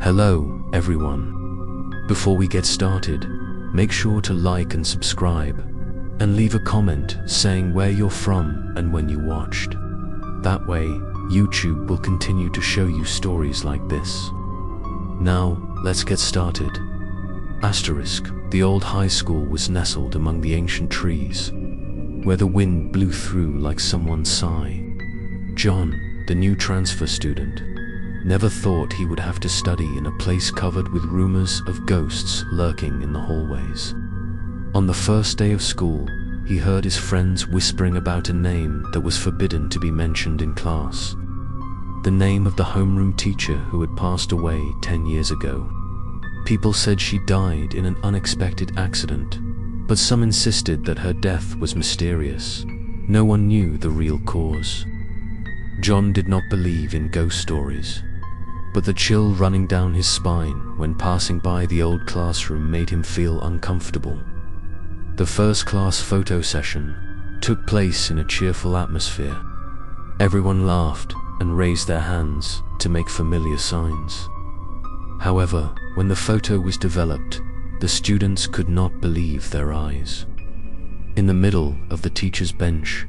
Hello, everyone. Before we get started, make sure to like and subscribe, and leave a comment saying where you're from and when you watched. That way, YouTube will continue to show you stories like this. Now, let's get started. Asterisk, the old high school was nestled among the ancient trees, where the wind blew through like someone's sigh. John, the new transfer student, never thought he would have to study in a place covered with rumors of ghosts lurking in the hallways. On the first day of school, he heard his friends whispering about a name that was forbidden to be mentioned in class. The name of the homeroom teacher who had passed away 10 years ago. People said she died in an unexpected accident, but some insisted that her death was mysterious. No one knew the real cause. John did not believe in ghost stories, but the chill running down his spine when passing by the old classroom made him feel uncomfortable. The first class photo session took place in a cheerful atmosphere. Everyone laughed and raised their hands to make familiar signs. However, when the photo was developed, the students could not believe their eyes. In the middle of the teacher's bench,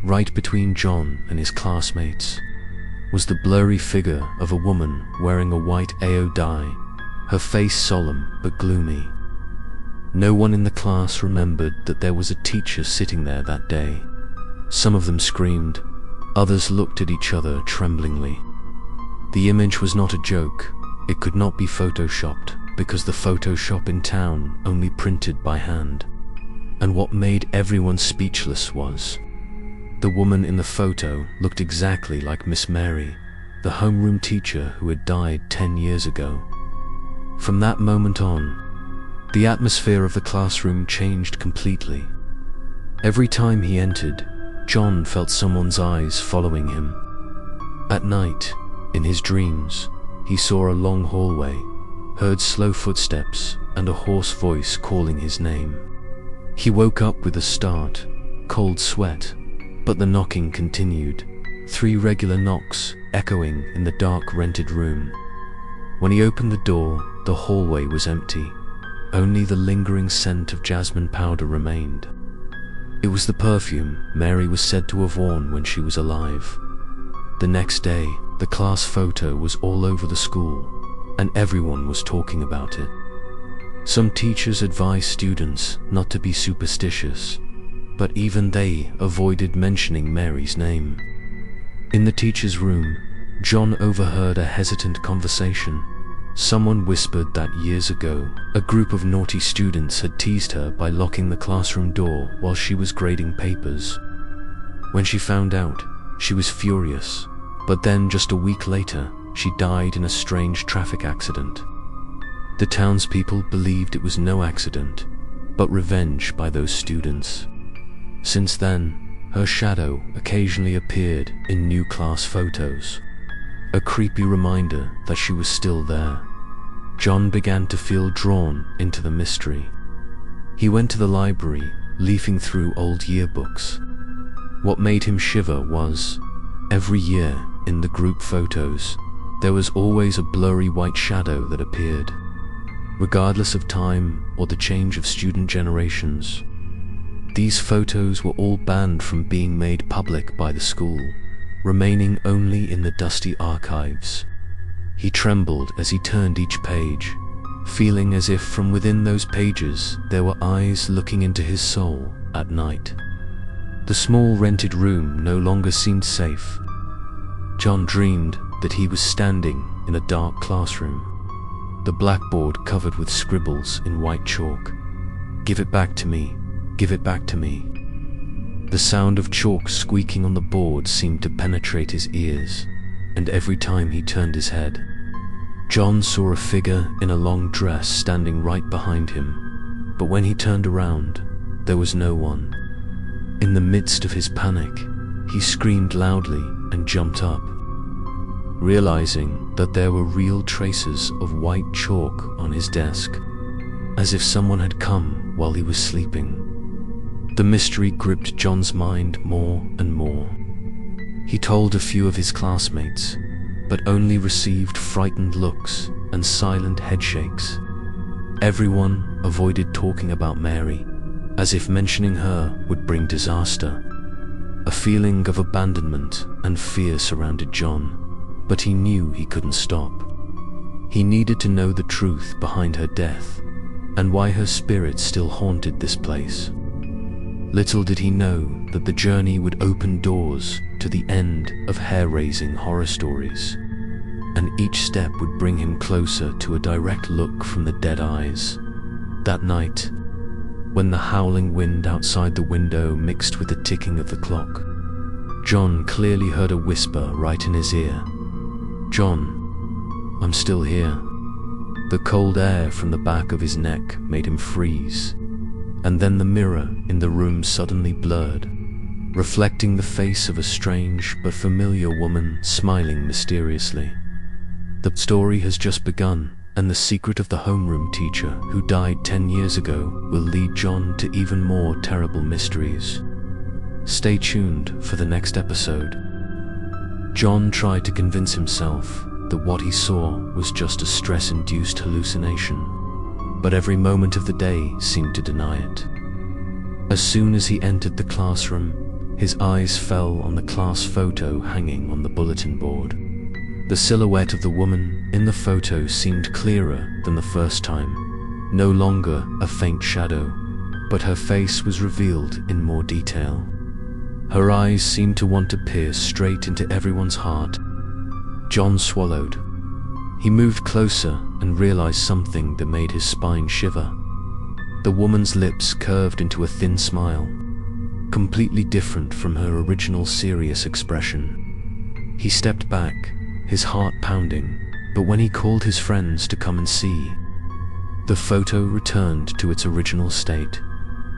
right between John and his classmates, was the blurry figure of a woman wearing a white AO dye, her face solemn but gloomy. No one in the class remembered that there was a teacher sitting there that day. Some of them screamed, others looked at each other tremblingly. The image was not a joke. It could not be photoshopped because the photo shop in town only printed by hand. And what made everyone speechless was, the woman in the photo looked exactly like Miss Mary, the homeroom teacher who had died 10 years ago. From that moment on, the atmosphere of the classroom changed completely. Every time he entered, John felt someone's eyes following him. At night, in his dreams, he saw a long hallway, heard slow footsteps and a hoarse voice calling his name. He woke up with a start, cold sweat, but the knocking continued, 3 regular knocks echoing in the dark rented room. When he opened the door, the hallway was empty. Only the lingering scent of jasmine powder remained. It was the perfume Mary was said to have worn when she was alive. The next day, the class photo was all over the school, and everyone was talking about it. Some teachers advised students not to be superstitious, but even they avoided mentioning Mary's name. In the teacher's room, John overheard a hesitant conversation. Someone whispered that years ago, a group of naughty students had teased her by locking the classroom door while she was grading papers. When she found out, she was furious, but then just a week later, she died in a strange traffic accident. The townspeople believed it was no accident, but revenge by those students. Since then, her shadow occasionally appeared in new class photos, a creepy reminder that she was still there. John began to feel drawn into the mystery. He went to the library, leafing through old yearbooks. What made him shiver was, every year in the group photos, there was always a blurry white shadow that appeared, regardless of time or the change of student generations. These photos were all banned from being made public by the school, remaining only in the dusty archives. He trembled as he turned each page, feeling as if from within those pages there were eyes looking into his soul at night. The small rented room no longer seemed safe. John dreamed that he was standing in a dark classroom, the blackboard covered with scribbles in white chalk. "Give it back to me, give it back to me." The sound of chalk squeaking on the board seemed to penetrate his ears, and every time he turned his head, John saw a figure in a long dress standing right behind him. But when he turned around, there was no one. In the midst of his panic, he screamed loudly and jumped up, realizing that there were real traces of white chalk on his desk, as if someone had come while he was sleeping. The mystery gripped John's mind more and more. He told a few of his classmates, but only received frightened looks and silent headshakes. Everyone avoided talking about Mary, as if mentioning her would bring disaster. A feeling of abandonment and fear surrounded John, but he knew he couldn't stop. He needed to know the truth behind her death, and why her spirit still haunted this place. Little did he know that the journey would open doors to the end of hair-raising horror stories, and each step would bring him closer to a direct look from the dead eyes. That night, when the howling wind outside the window mixed with the ticking of the clock, John clearly heard a whisper right in his ear. "John, I'm still here." The cold air from the back of his neck made him freeze, and then the mirror in the room suddenly blurred, reflecting the face of a strange but familiar woman smiling mysteriously. The story has just begun, and the secret of the homeroom teacher who died 10 years ago will lead John to even more terrible mysteries. Stay tuned for the next episode. John tried to convince himself that what he saw was just a stress-induced hallucination, but every moment of the day seemed to deny it. As soon as he entered the classroom, his eyes fell on the class photo hanging on the bulletin board. The silhouette of the woman in the photo seemed clearer than the first time, no longer a faint shadow, but her face was revealed in more detail. Her eyes seemed to want to pierce straight into everyone's heart. John swallowed. He moved closer and realized something that made his spine shiver. The woman's lips curved into a thin smile, completely different from her original serious expression. He stepped back, his heart pounding, but when he called his friends to come and see, the photo returned to its original state,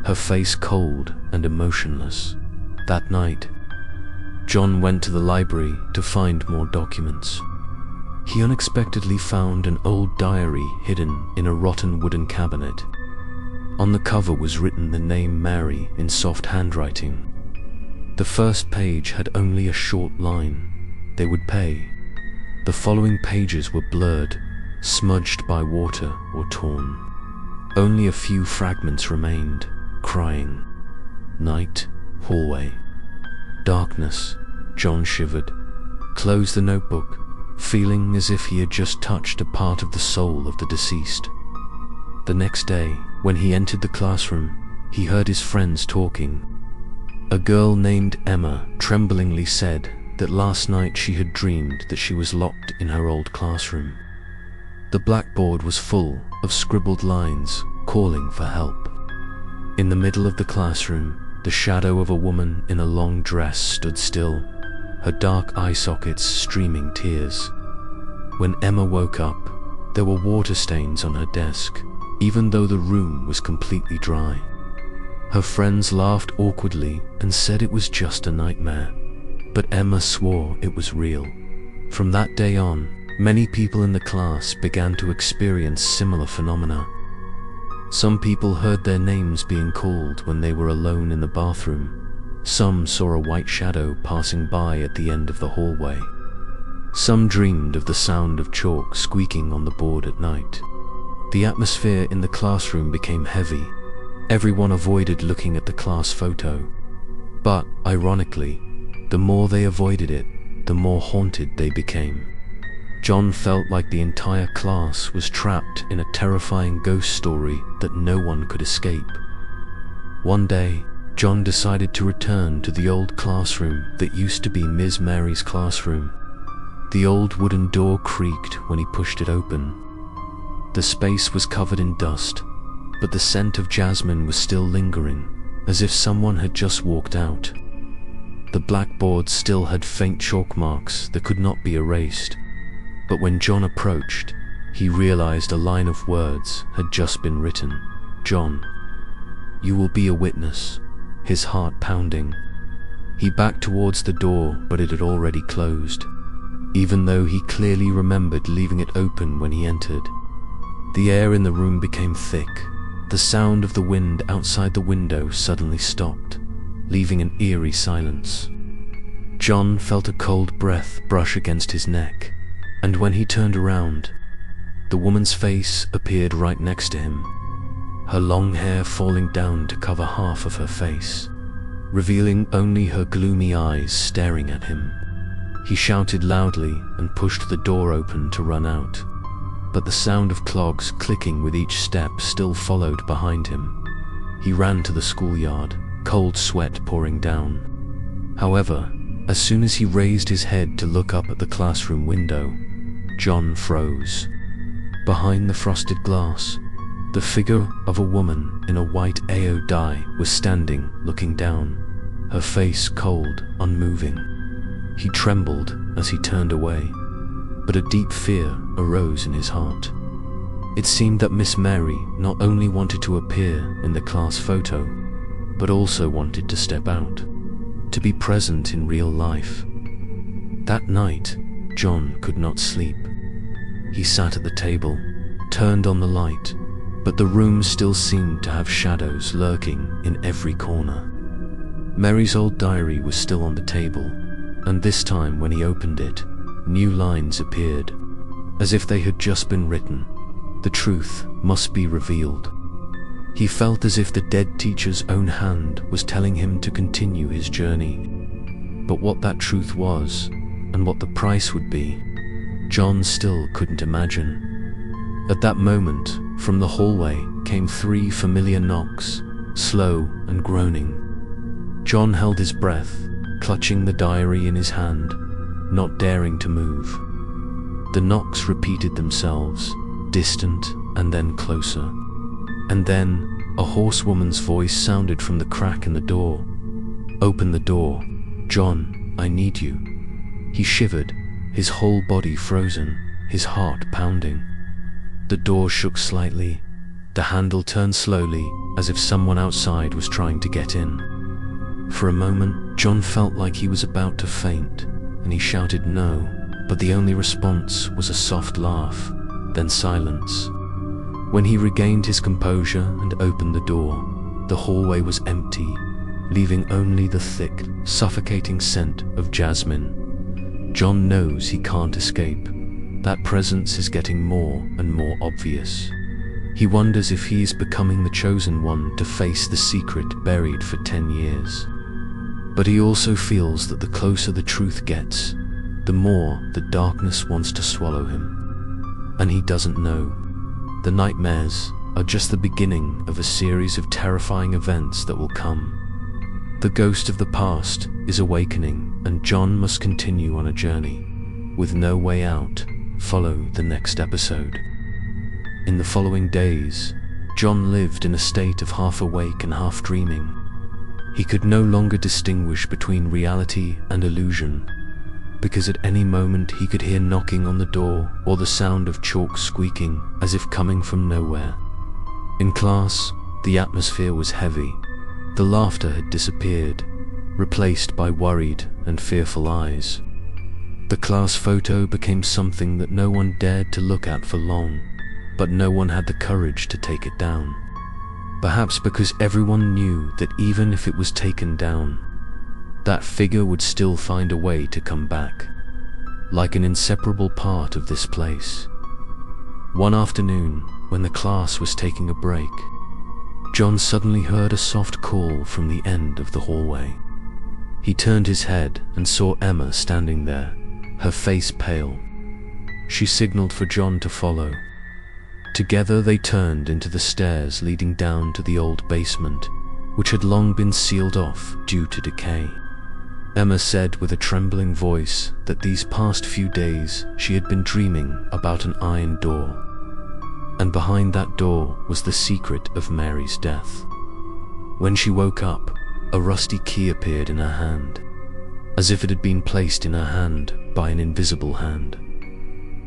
her face cold and emotionless. That night, John went to the library to find more documents. He unexpectedly found an old diary hidden in a rotten wooden cabinet. On the cover was written the name Mary in soft handwriting. The first page had only a short line: "They would pay." The following pages were blurred, smudged by water or torn. Only a few fragments remained, crying. Night, hallway, darkness. John shivered, closed the notebook, feeling as if he had just touched a part of the soul of the deceased. The next day, when he entered the classroom, he heard his friends talking. A girl named Emma tremblingly said that last night she had dreamed that she was locked in her old classroom. The blackboard was full of scribbled lines calling for help. In the middle of the classroom, the shadow of a woman in a long dress stood still, her dark eye sockets streaming tears. When Emma woke up, there were water stains on her desk, even though the room was completely dry. Her friends laughed awkwardly and said it was just a nightmare, but Emma swore it was real. From that day on, many people in the class began to experience similar phenomena. Some people heard their names being called when they were alone in the bathroom. Some saw a white shadow passing by at the end of the hallway. Some dreamed of the sound of chalk squeaking on the board at night. The atmosphere in the classroom became heavy. Everyone avoided looking at the class photo. But, ironically, the more they avoided it, the more haunted they became. John felt like the entire class was trapped in a terrifying ghost story that no one could escape. One day, John decided to return to the old classroom that used to be Ms. Mary's classroom. The old wooden door creaked when he pushed it open. The space was covered in dust, but the scent of jasmine was still lingering, as if someone had just walked out. The blackboard still had faint chalk marks that could not be erased, but when John approached, he realized a line of words had just been written. "John, you will be a witness," his heart pounding. He backed towards the door, but it had already closed, even though he clearly remembered leaving it open when he entered. The air in the room became thick. The sound of the wind outside the window suddenly stopped, leaving an eerie silence. John felt a cold breath brush against his neck, and when he turned around, The woman's face appeared right next to him, her long hair falling down to cover half of her face, revealing only her gloomy eyes staring at him. He shouted loudly and pushed the door open to run out, but the sound of clogs clicking with each step still followed behind him. He ran to the schoolyard, cold sweat pouring down. However, as soon as he raised his head to look up at the classroom window, John froze. Behind the frosted glass, the figure of a woman in a white AO dye was standing, looking down, her face cold, unmoving. He trembled as he turned away, but a deep fear arose in his heart. It seemed that Miss Mary not only wanted to appear in the class photo, but also wanted to step out, to be present in real life. That night, John could not sleep. He sat at the table, turned on the light, but the room still seemed to have shadows lurking in every corner. Mary's old diary was still on the table, and this time when he opened it, new lines appeared, as if they had just been written. The truth must be revealed. He felt as if the dead teacher's own hand was telling him to continue his journey. But what that truth was, and what the price would be, John still couldn't imagine. At that moment, from the hallway came 3 familiar knocks, slow and groaning. John held his breath, clutching the diary in his hand, not daring to move. The knocks repeated themselves, distant and then closer. And then, a hoarse woman's voice sounded from the crack in the door. "Open the door. John, I need you." He shivered, his whole body frozen, his heart pounding. The door shook slightly. The handle turned slowly, as if someone outside was trying to get in. For a moment, John felt like he was about to faint, and he shouted no, but the only response was a soft laugh, then silence. When he regained his composure and opened the door, the hallway was empty, leaving only the thick, suffocating scent of jasmine. John knows he can't escape. That presence is getting more and more obvious. He wonders if he is becoming the chosen one to face the secret buried for 10 years. But he also feels that the closer the truth gets, the more the darkness wants to swallow him. And he doesn't know. The nightmares are just the beginning of a series of terrifying events that will come. The ghost of the past is awakening, and John must continue on a journey. With no way out, follow the next episode. In the following days, John lived in a state of half awake and half dreaming. He could no longer distinguish between reality and illusion, because at any moment he could hear knocking on the door or the sound of chalk squeaking as if coming from nowhere. In class, the atmosphere was heavy. The laughter had disappeared, replaced by worried and fearful eyes. The class photo became something that no one dared to look at for long, but no one had the courage to take it down. Perhaps because everyone knew that even if it was taken down, that figure would still find a way to come back, like an inseparable part of this place. One afternoon, when the class was taking a break, John suddenly heard a soft call from the end of the hallway. He turned his head and saw Emma standing there, her face pale. She signaled for John to follow. Together they turned into the stairs leading down to the old basement, which had long been sealed off due to decay. Emma said with a trembling voice that these past few days she had been dreaming about an iron door, and behind that door was the secret of Mary's death. When she woke up, a rusty key appeared in her hand, as if it had been placed in her hand by an invisible hand.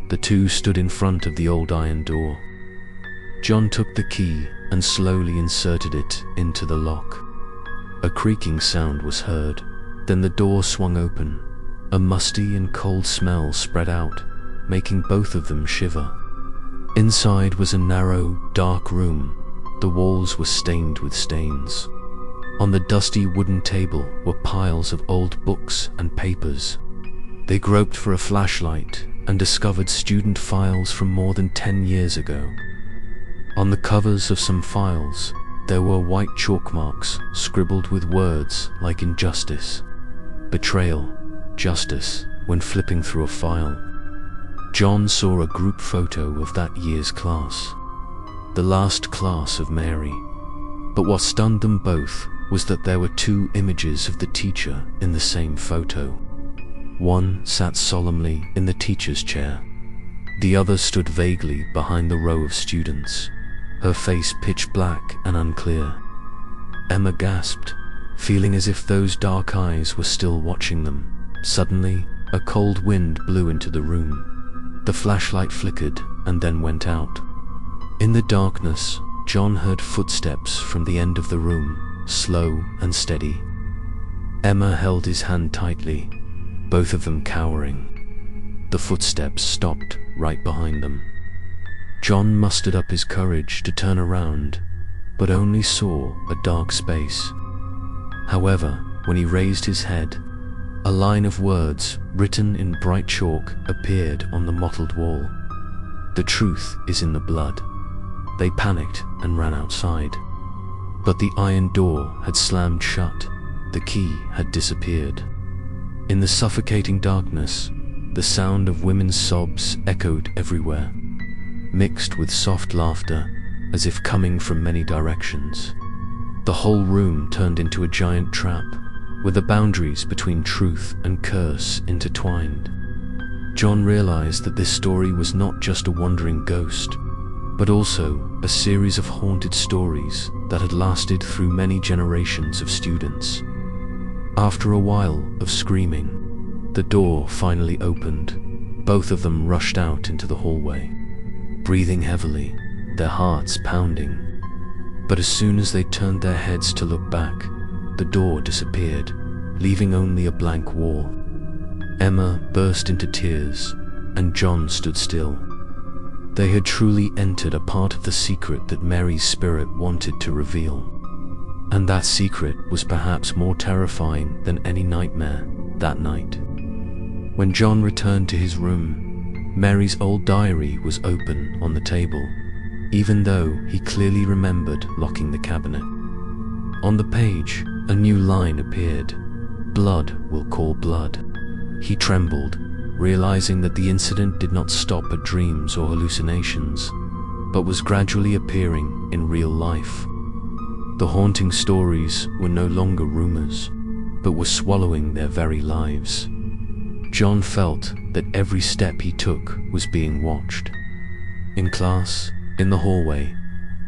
The two stood in front of the old iron door. John took the key and slowly inserted it into the lock. A creaking sound was heard. Then the door swung open. A musty and cold smell spread out, making both of them shiver. Inside was a narrow, dark room. The walls were stained with stains. On the dusty wooden table were piles of old books and papers. They groped for a flashlight, and discovered student files from more than 10 years ago. On the covers of some files, there were white chalk marks scribbled with words like injustice, betrayal, justice. When flipping through a file, John saw a group photo of that year's class, the last class of Mary. But what stunned them both was that there were two images of the teacher in the same photo. One sat solemnly in the teacher's chair. The other stood vaguely behind the row of students, her face pitch black and unclear. Emma gasped, feeling as if those dark eyes were still watching them. Suddenly, a cold wind blew into the room. The flashlight flickered and then went out. In the darkness, John heard footsteps from the end of the room, slow and steady. Emma held his hand tightly, both of them cowering. The footsteps stopped right behind them. John mustered up his courage to turn around, but only saw a dark space. However, when he raised his head, a line of words written in bright chalk appeared on the mottled wall. "The truth is in the blood." They panicked and ran outside. But the iron door had slammed shut. The key had disappeared. In the suffocating darkness, the sound of women's sobs echoed everywhere, mixed with soft laughter, as if coming from many directions. The whole room turned into a giant trap, with the boundaries between truth and curse intertwined. John realized that this story was not just a wandering ghost, but also a series of haunted stories that had lasted through many generations of students. After a while of screaming, the door finally opened. Both of them rushed out into the hallway, breathing heavily, their hearts pounding. But as soon as they turned their heads to look back, the door disappeared, leaving only a blank wall. Emma burst into tears, and John stood still. They had truly entered a part of the secret that Mary's spirit wanted to reveal. And that secret was perhaps more terrifying than any nightmare that night. When John returned to his room, Mary's old diary was open on the table, even though he clearly remembered locking the cabinet. On the page, a new line appeared: "Blood will call blood." He trembled, realizing that the incident did not stop at dreams or hallucinations, but was gradually appearing in real life. The haunting stories were no longer rumors, but were swallowing their very lives. John felt that every step he took was being watched. In class, in the hallway,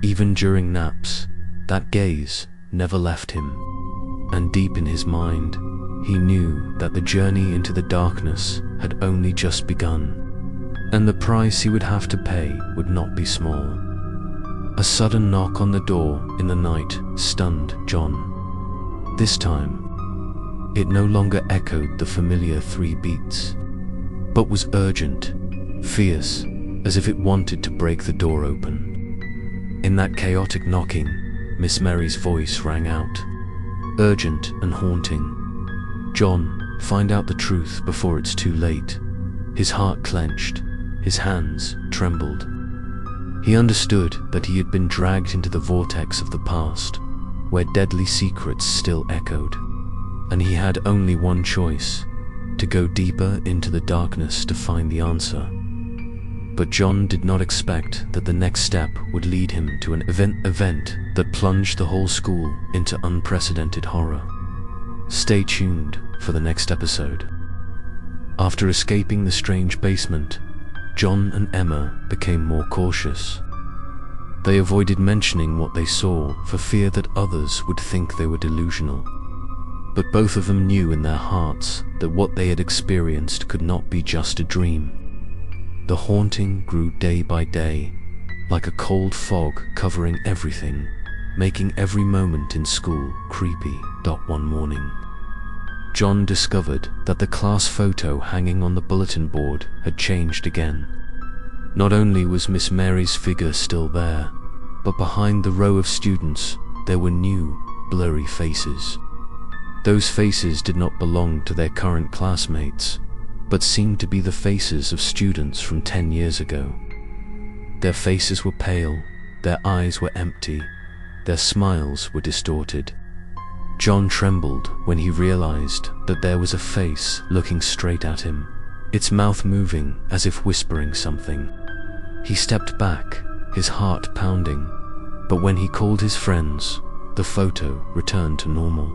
even during naps, that gaze never left him. And deep in his mind, he knew that the journey into the darkness had only just begun, and the price he would have to pay would not be small. A sudden knock on the door in the night stunned John. This time, it no longer echoed the familiar 3 beats, but was urgent, fierce, as if it wanted to break the door open. In that chaotic knocking, Miss Mary's voice rang out, urgent and haunting. "John, find out the truth before it's too late." His heart clenched, his hands trembled. He understood that he had been dragged into the vortex of the past, where deadly secrets still echoed, and he had only one choice: to go deeper into the darkness to find the answer. But John did not expect that the next step would lead him to an event that plunged the whole school into unprecedented horror. Stay tuned for the next episode. After escaping the strange basement, John and Emma became more cautious. They avoided mentioning what they saw for fear that others would think they were delusional. But both of them knew in their hearts that what they had experienced could not be just a dream. The haunting grew day by day, like a cold fog covering everything, making every moment in school creepy. One morning, John discovered that the class photo hanging on the bulletin board had changed again. Not only was Miss Mary's figure still there, but behind the row of students there were new, blurry faces. Those faces did not belong to their current classmates, but seemed to be the faces of students from 10 years ago. Their faces were pale, their eyes were empty, their smiles were distorted. John trembled when he realized that there was a face looking straight at him, its mouth moving as if whispering something. He stepped back, his heart pounding, but when he called his friends, the photo returned to normal.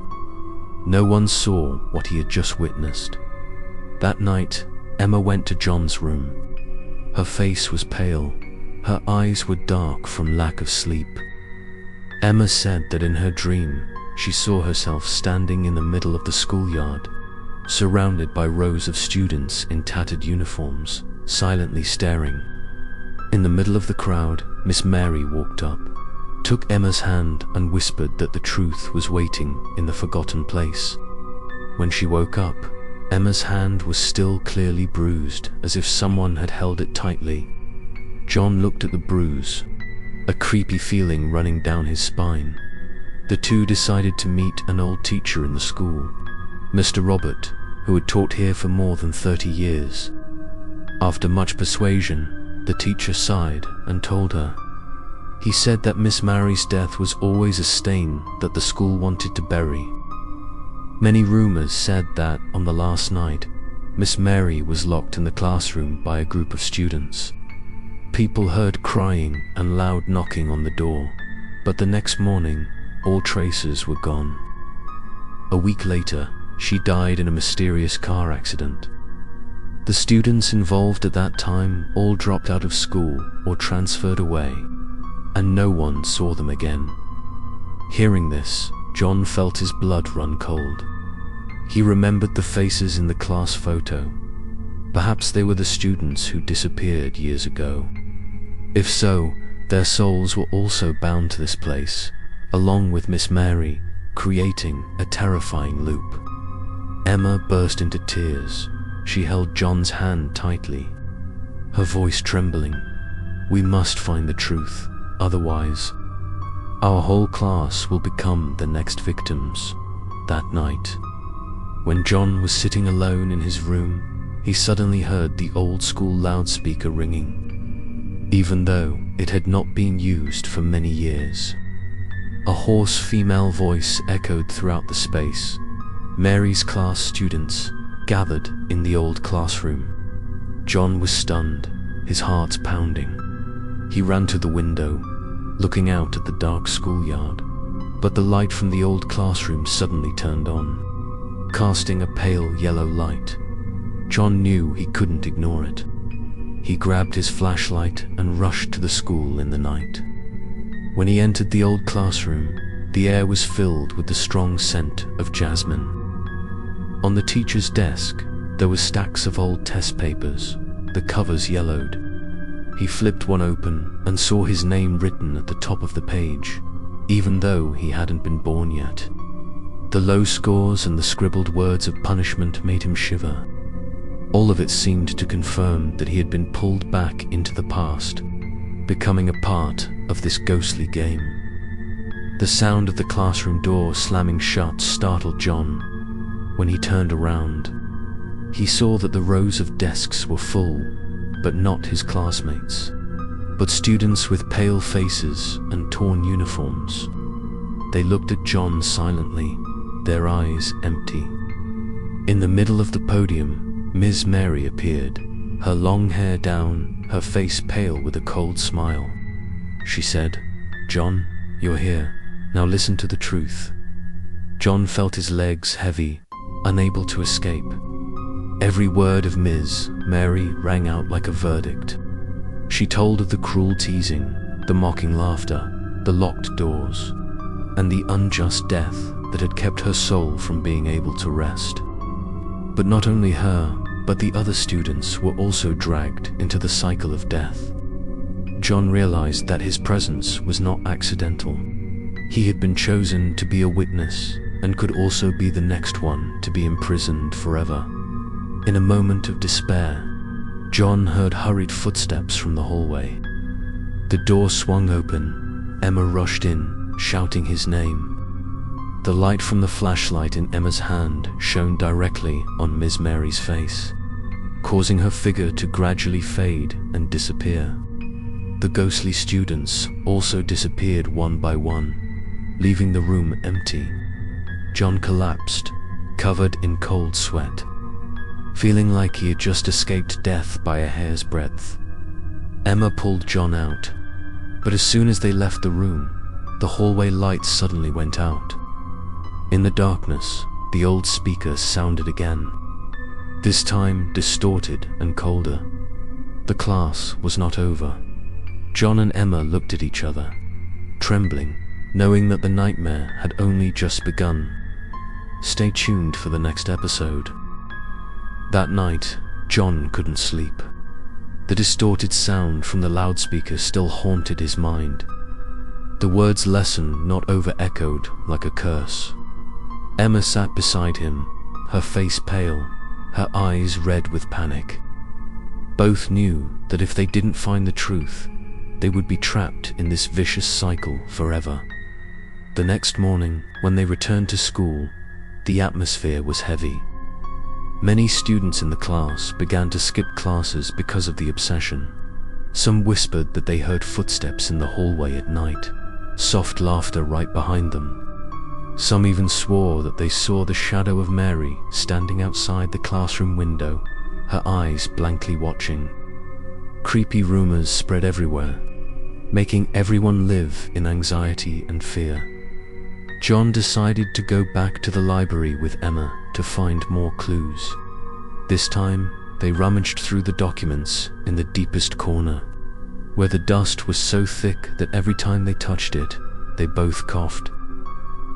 No one saw what he had just witnessed. That night, Emma went to John's room. Her face was pale, her eyes were dark from lack of sleep. Emma said that in her dream, she saw herself standing in the middle of the schoolyard, surrounded by rows of students in tattered uniforms, silently staring. In the middle of the crowd, Miss Mary walked up, took Emma's hand and whispered that the truth was waiting in the forgotten place. When she woke up, Emma's hand was still clearly bruised, as if someone had held it tightly. John looked at the bruise, a creepy feeling running down his spine. The two decided to meet an old teacher in the school, Mr. Robert, who had taught here for more than 30 years. After much persuasion, the teacher sighed and told her. He said that Miss Mary's death was always a stain that the school wanted to bury. Many rumors said that on the last night, Miss Mary was locked in the classroom by a group of students. People heard crying and loud knocking on the door, but the next morning, all traces were gone. A week later, she died in a mysterious car accident. The students involved at that time all dropped out of school or transferred away, and no one saw them again. Hearing this, John felt his blood run cold. He remembered the faces in the class photo. Perhaps they were the students who disappeared years ago. If so, their souls were also bound to this place, along with Miss Mary, creating a terrifying loop. Emma burst into tears. She held John's hand tightly, her voice trembling. "We must find the truth, otherwise, our whole class will become the next victims." That night, when John was sitting alone in his room, he suddenly heard the old school loudspeaker ringing, even though it had not been used for many years. A hoarse female voice echoed throughout the space. Mary's class students gathered in the old classroom. John was stunned, his heart pounding. He ran to the window, looking out at the dark schoolyard, but the light from the old classroom suddenly turned on, casting a pale yellow light. John knew he couldn't ignore it. He grabbed his flashlight and rushed to the school in the night. When he entered the old classroom, the air was filled with the strong scent of jasmine. On the teacher's desk, there were stacks of old test papers, the covers yellowed. He flipped one open and saw his name written at the top of the page, even though he hadn't been born yet. The low scores and the scribbled words of punishment made him shiver. All of it seemed to confirm that he had been pulled back into the past, becoming a part of this ghostly game. The sound of the classroom door slamming shut startled John. When he turned around, he saw that the rows of desks were full, but not his classmates, but students with pale faces and torn uniforms. They looked at John silently, their eyes empty. In the middle of the podium, Miss Mary appeared, her long hair down, her face pale with a cold smile. She said, "John, you're here. Now listen to the truth." John felt his legs heavy, unable to escape. Every word of Ms. Mary rang out like a verdict. She told of the cruel teasing, the mocking laughter, the locked doors, and the unjust death that had kept her soul from being able to rest. But not only her, but the other students were also dragged into the cycle of death. John realized that his presence was not accidental. He had been chosen to be a witness and could also be the next one to be imprisoned forever. In a moment of despair, John heard hurried footsteps from the hallway. The door swung open. Emma rushed in, shouting his name. The light from the flashlight in Emma's hand shone directly on Miss Mary's face. causing her figure to gradually fade and disappear. The ghostly students also disappeared one by one, leaving the room empty. John collapsed, covered in cold sweat, feeling like he had just escaped death by a hair's breadth. Emma pulled John out, but as soon as they left the room, the hallway lights suddenly went out. In the darkness, the old speaker sounded again, this time distorted and colder. The class was not over. John and Emma looked at each other, trembling, knowing that the nightmare had only just begun. Stay tuned for the next episode. That night, John couldn't sleep. The distorted sound from the loudspeaker still haunted his mind. The word's lesson not over-echoed like a curse. Emma sat beside him, her face pale, her eyes red with panic. Both knew that if they didn't find the truth, they would be trapped in this vicious cycle forever. The next morning, when they returned to school, the atmosphere was heavy. Many students in the class began to skip classes because of the obsession. Some whispered that they heard footsteps in the hallway at night, soft laughter right behind them. Some even swore that they saw the shadow of Mary standing outside the classroom window, her eyes blankly watching. Creepy rumors spread everywhere, making everyone live in anxiety and fear. John decided to go back to the library with Emma to find more clues. This time, they rummaged through the documents in the deepest corner, where the dust was so thick that every time they touched it, they both coughed.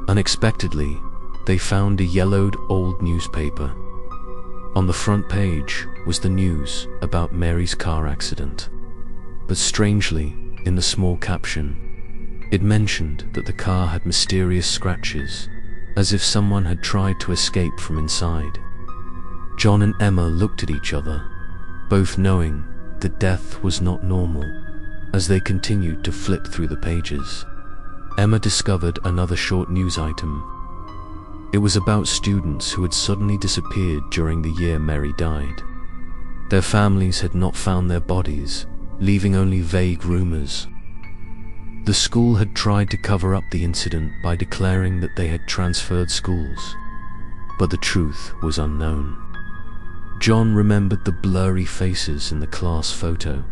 Unexpectedly, they found a yellowed old newspaper. On the front page was the news about Mary's car accident. But strangely, in the small caption, it mentioned that the car had mysterious scratches, as if someone had tried to escape from inside. John and Emma looked at each other, both knowing that death was not normal, as they continued to flip through the pages. Emma discovered another short news item. It was about students who had suddenly disappeared during the year Mary died. Their families had not found their bodies, leaving only vague rumors. The school had tried to cover up the incident by declaring that they had transferred schools, but the truth was unknown. John remembered the blurry faces in the class photo.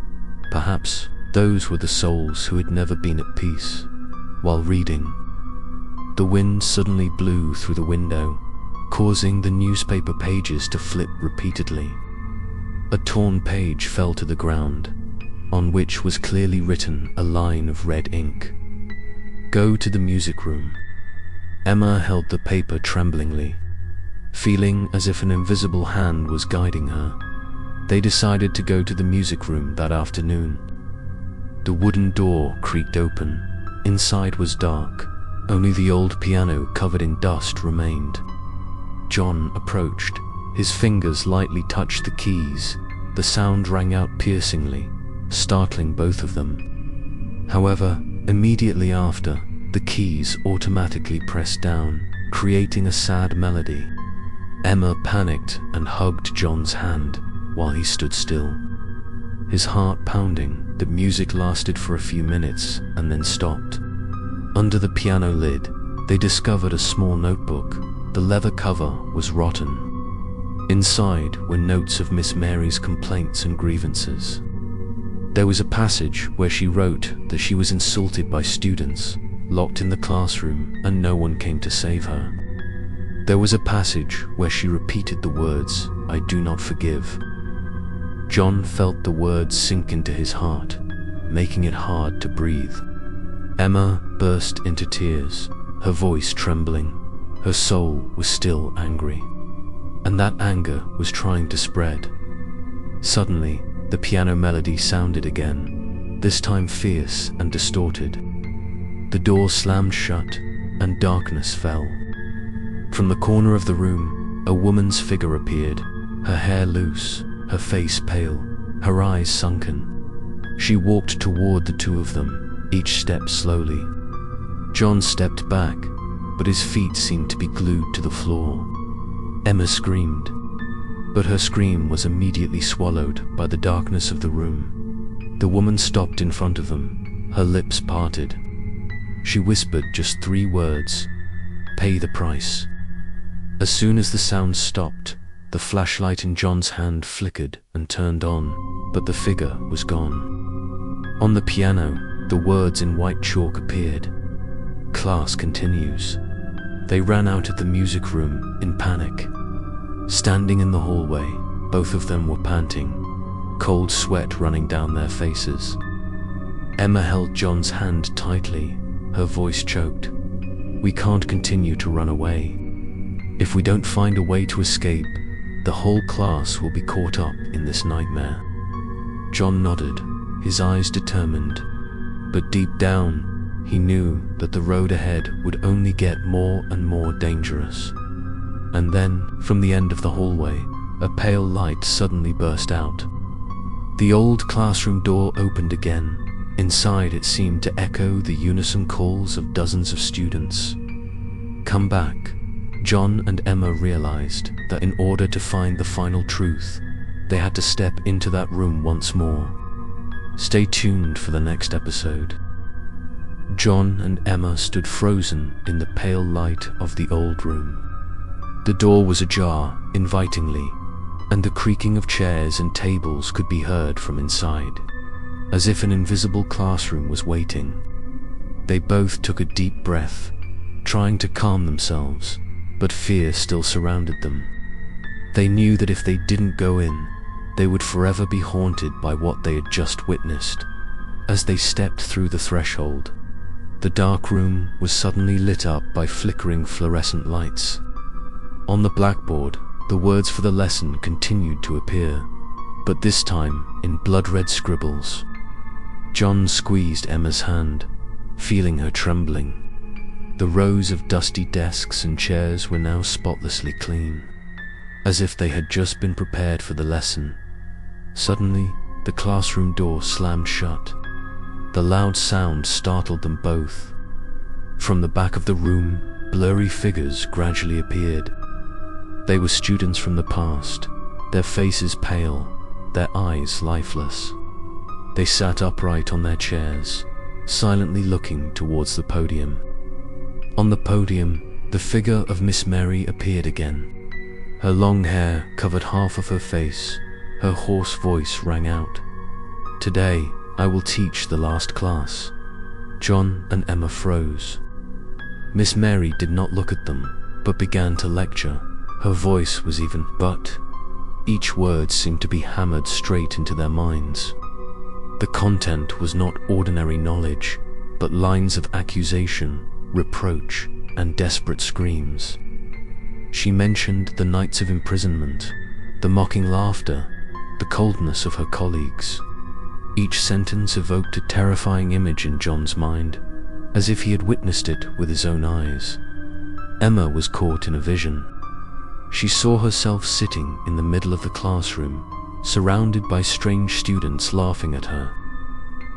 Perhaps those were the souls who had never been at peace. While reading, the wind suddenly blew through the window, causing the newspaper pages to flip repeatedly. A torn page fell to the ground, on which was clearly written a line of red ink. "Go to the music room." Emma held the paper tremblingly, feeling as if an invisible hand was guiding her. They decided to go to the music room that afternoon. The wooden door creaked open. Inside was dark. Only the old piano covered in dust remained. John approached. His fingers lightly touched the keys. The sound rang out piercingly, startling both of them. However, immediately after, the keys automatically pressed down, creating a sad melody. Emma panicked and hugged John's hand while he stood still, his heart pounding. The music lasted for a few minutes and then stopped. Under the piano lid, they discovered a small notebook. The leather cover was rotten. Inside were notes of Miss Mary's complaints and grievances. There was a passage where she wrote that she was insulted by students, locked in the classroom, and no one came to save her. There was a passage where she repeated the words, "I do not forgive." John felt the words sink into his heart, making it hard to breathe. Emma burst into tears, her voice trembling. Her soul was still angry, and that anger was trying to spread. Suddenly, the piano melody sounded again, this time fierce and distorted. The door slammed shut, and darkness fell. From the corner of the room, a woman's figure appeared, her hair loose, her face pale, her eyes sunken. She walked toward the two of them, each step slowly. John stepped back, but his feet seemed to be glued to the floor. Emma screamed. but her scream was immediately swallowed by the darkness of the room. The woman stopped in front of them, her lips parted. She whispered just 3 words: "Pay the price." As soon as the sound stopped, the flashlight in John's hand flickered and turned on, but the figure was gone. On the piano, the words in white chalk appeared: "Class continues." They ran out of the music room in panic. Standing in the hallway, both of them were panting, cold sweat running down their faces. Emma held John's hand tightly, her voice choked. "We can't continue to run away. If we don't find a way to escape, the whole class will be caught up in this nightmare." John nodded, his eyes determined, but deep down, he knew that the road ahead would only get more and more dangerous. And then, from the end of the hallway, a pale light suddenly burst out. The old classroom door opened again. Inside, it seemed to echo the unison calls of dozens of students. "Come back." John and Emma realized that in order to find the final truth, they had to step into that room once more. Stay tuned for the next episode. John and Emma stood frozen in the pale light of the old room. The door was ajar, invitingly, and the creaking of chairs and tables could be heard from inside, as if an invisible classroom was waiting. They both took a deep breath, trying to calm themselves, but fear still surrounded them. They knew that if they didn't go in, they would forever be haunted by what they had just witnessed. As they stepped through the threshold, the dark room was suddenly lit up by flickering fluorescent lights. On the blackboard, the words for the lesson continued to appear, but this time in blood-red scribbles. John squeezed Emma's hand, feeling her trembling. The rows of dusty desks and chairs were now spotlessly clean, as if they had just been prepared for the lesson. Suddenly, the classroom door slammed shut. The loud sound startled them both. From the back of the room, blurry figures gradually appeared. They were students from the past, their faces pale, their eyes lifeless. They sat upright on their chairs, silently looking towards the podium. On the podium, the figure of Miss Mary appeared again. Her long hair covered half of her face. Her hoarse voice rang out. "Today, I will teach the last class." John and Emma froze. Miss Mary did not look at them, but began to lecture. Her voice was even but. Each word seemed to be hammered straight into their minds. The content was not ordinary knowledge, but lines of accusation, reproach, and desperate screams. She mentioned the nights of imprisonment, the mocking laughter, the coldness of her colleagues. Each sentence evoked a terrifying image in John's mind, as if he had witnessed it with his own eyes. Emma was caught in a vision. She saw herself sitting in the middle of the classroom, surrounded by strange students laughing at her.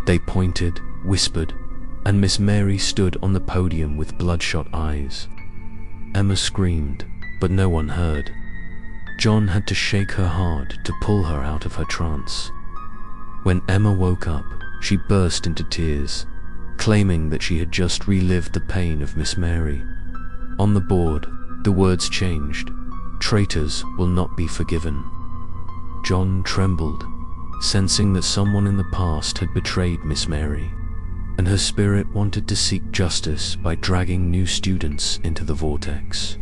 They pointed, whispered, and Miss Mary stood on the podium with bloodshot eyes. Emma screamed, but no one heard. John had to shake her hard to pull her out of her trance. When Emma woke up, she burst into tears, claiming that she had just relived the pain of Miss Mary. On the board, the words changed: "Traitors will not be forgiven." John trembled, sensing that someone in the past had betrayed Miss Mary, and her spirit wanted to seek justice by dragging new students into the vortex.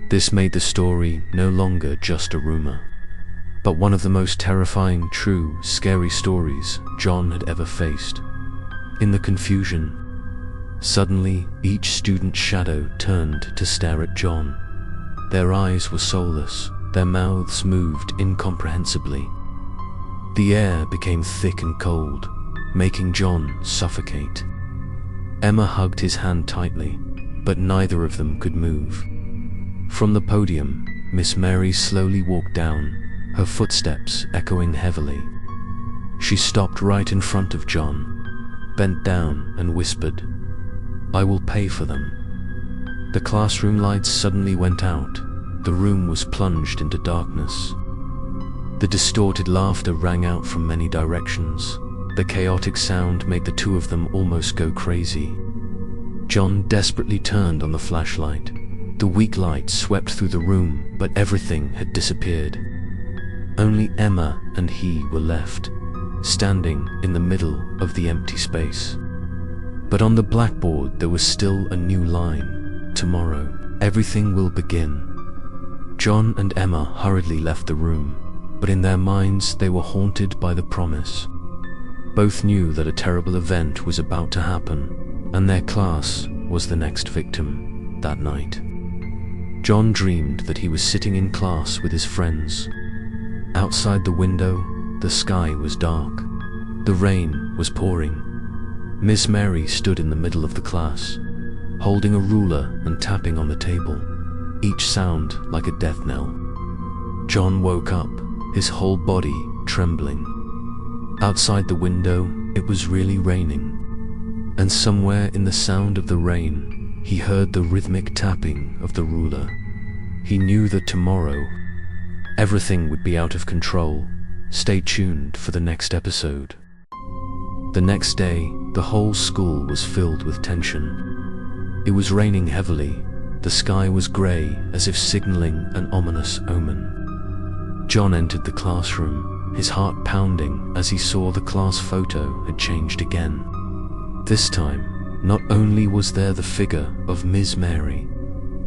This made the story no longer just a rumor, but one of the most terrifying, true, scary stories John had ever faced. In the confusion, suddenly each student's shadow turned to stare at John. Their eyes were soulless, their mouths moved incomprehensibly. The air became thick and cold, making John suffocate. Emma hugged his hand tightly, but neither of them could move. From the podium, Miss Mary slowly walked down, her footsteps echoing heavily. She stopped right in front of John, bent down and whispered, "I will pay for them." The classroom lights suddenly went out. the room was plunged into darkness. The distorted laughter rang out from many directions. The chaotic sound made the two of them almost go crazy. John desperately turned on the flashlight. The weak light swept through the room, but everything had disappeared. Only Emma and he were left, standing in the middle of the empty space. But on the blackboard there was still a new line. Tomorrow, everything will begin. John and Emma hurriedly left the room, but in their minds they were haunted by the promise. Both knew that a terrible event was about to happen, and their class was the next victim that night. John dreamed that he was sitting in class with his friends. Outside the window, the sky was dark. The rain was pouring. Miss Mary stood in the middle of the class, holding a ruler and tapping on the table, each sound like a death knell. John woke up, his whole body trembling. Outside the window, it was really raining, and somewhere in the sound of the rain, he heard the rhythmic tapping of the ruler. He knew that tomorrow, everything would be out of control. Stay tuned for the next episode. The next day, the whole school was filled with tension. It was raining heavily. The sky was grey, as if signaling an ominous omen. John entered the classroom, his heart pounding as he saw the class photo had changed again. This time, not only was there the figure of Ms. Mary,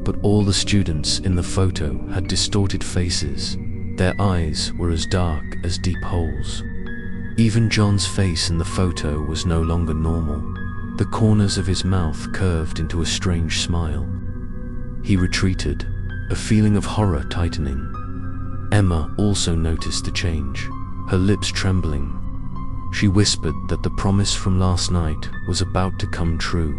but all the students in the photo had distorted faces. Their eyes were as dark as deep holes. Even John's face in the photo was no longer normal. The corners of his mouth curved into a strange smile. He retreated, a feeling of horror tightening. Emma also noticed the change, her lips trembling. She whispered that the promise from last night was about to come true.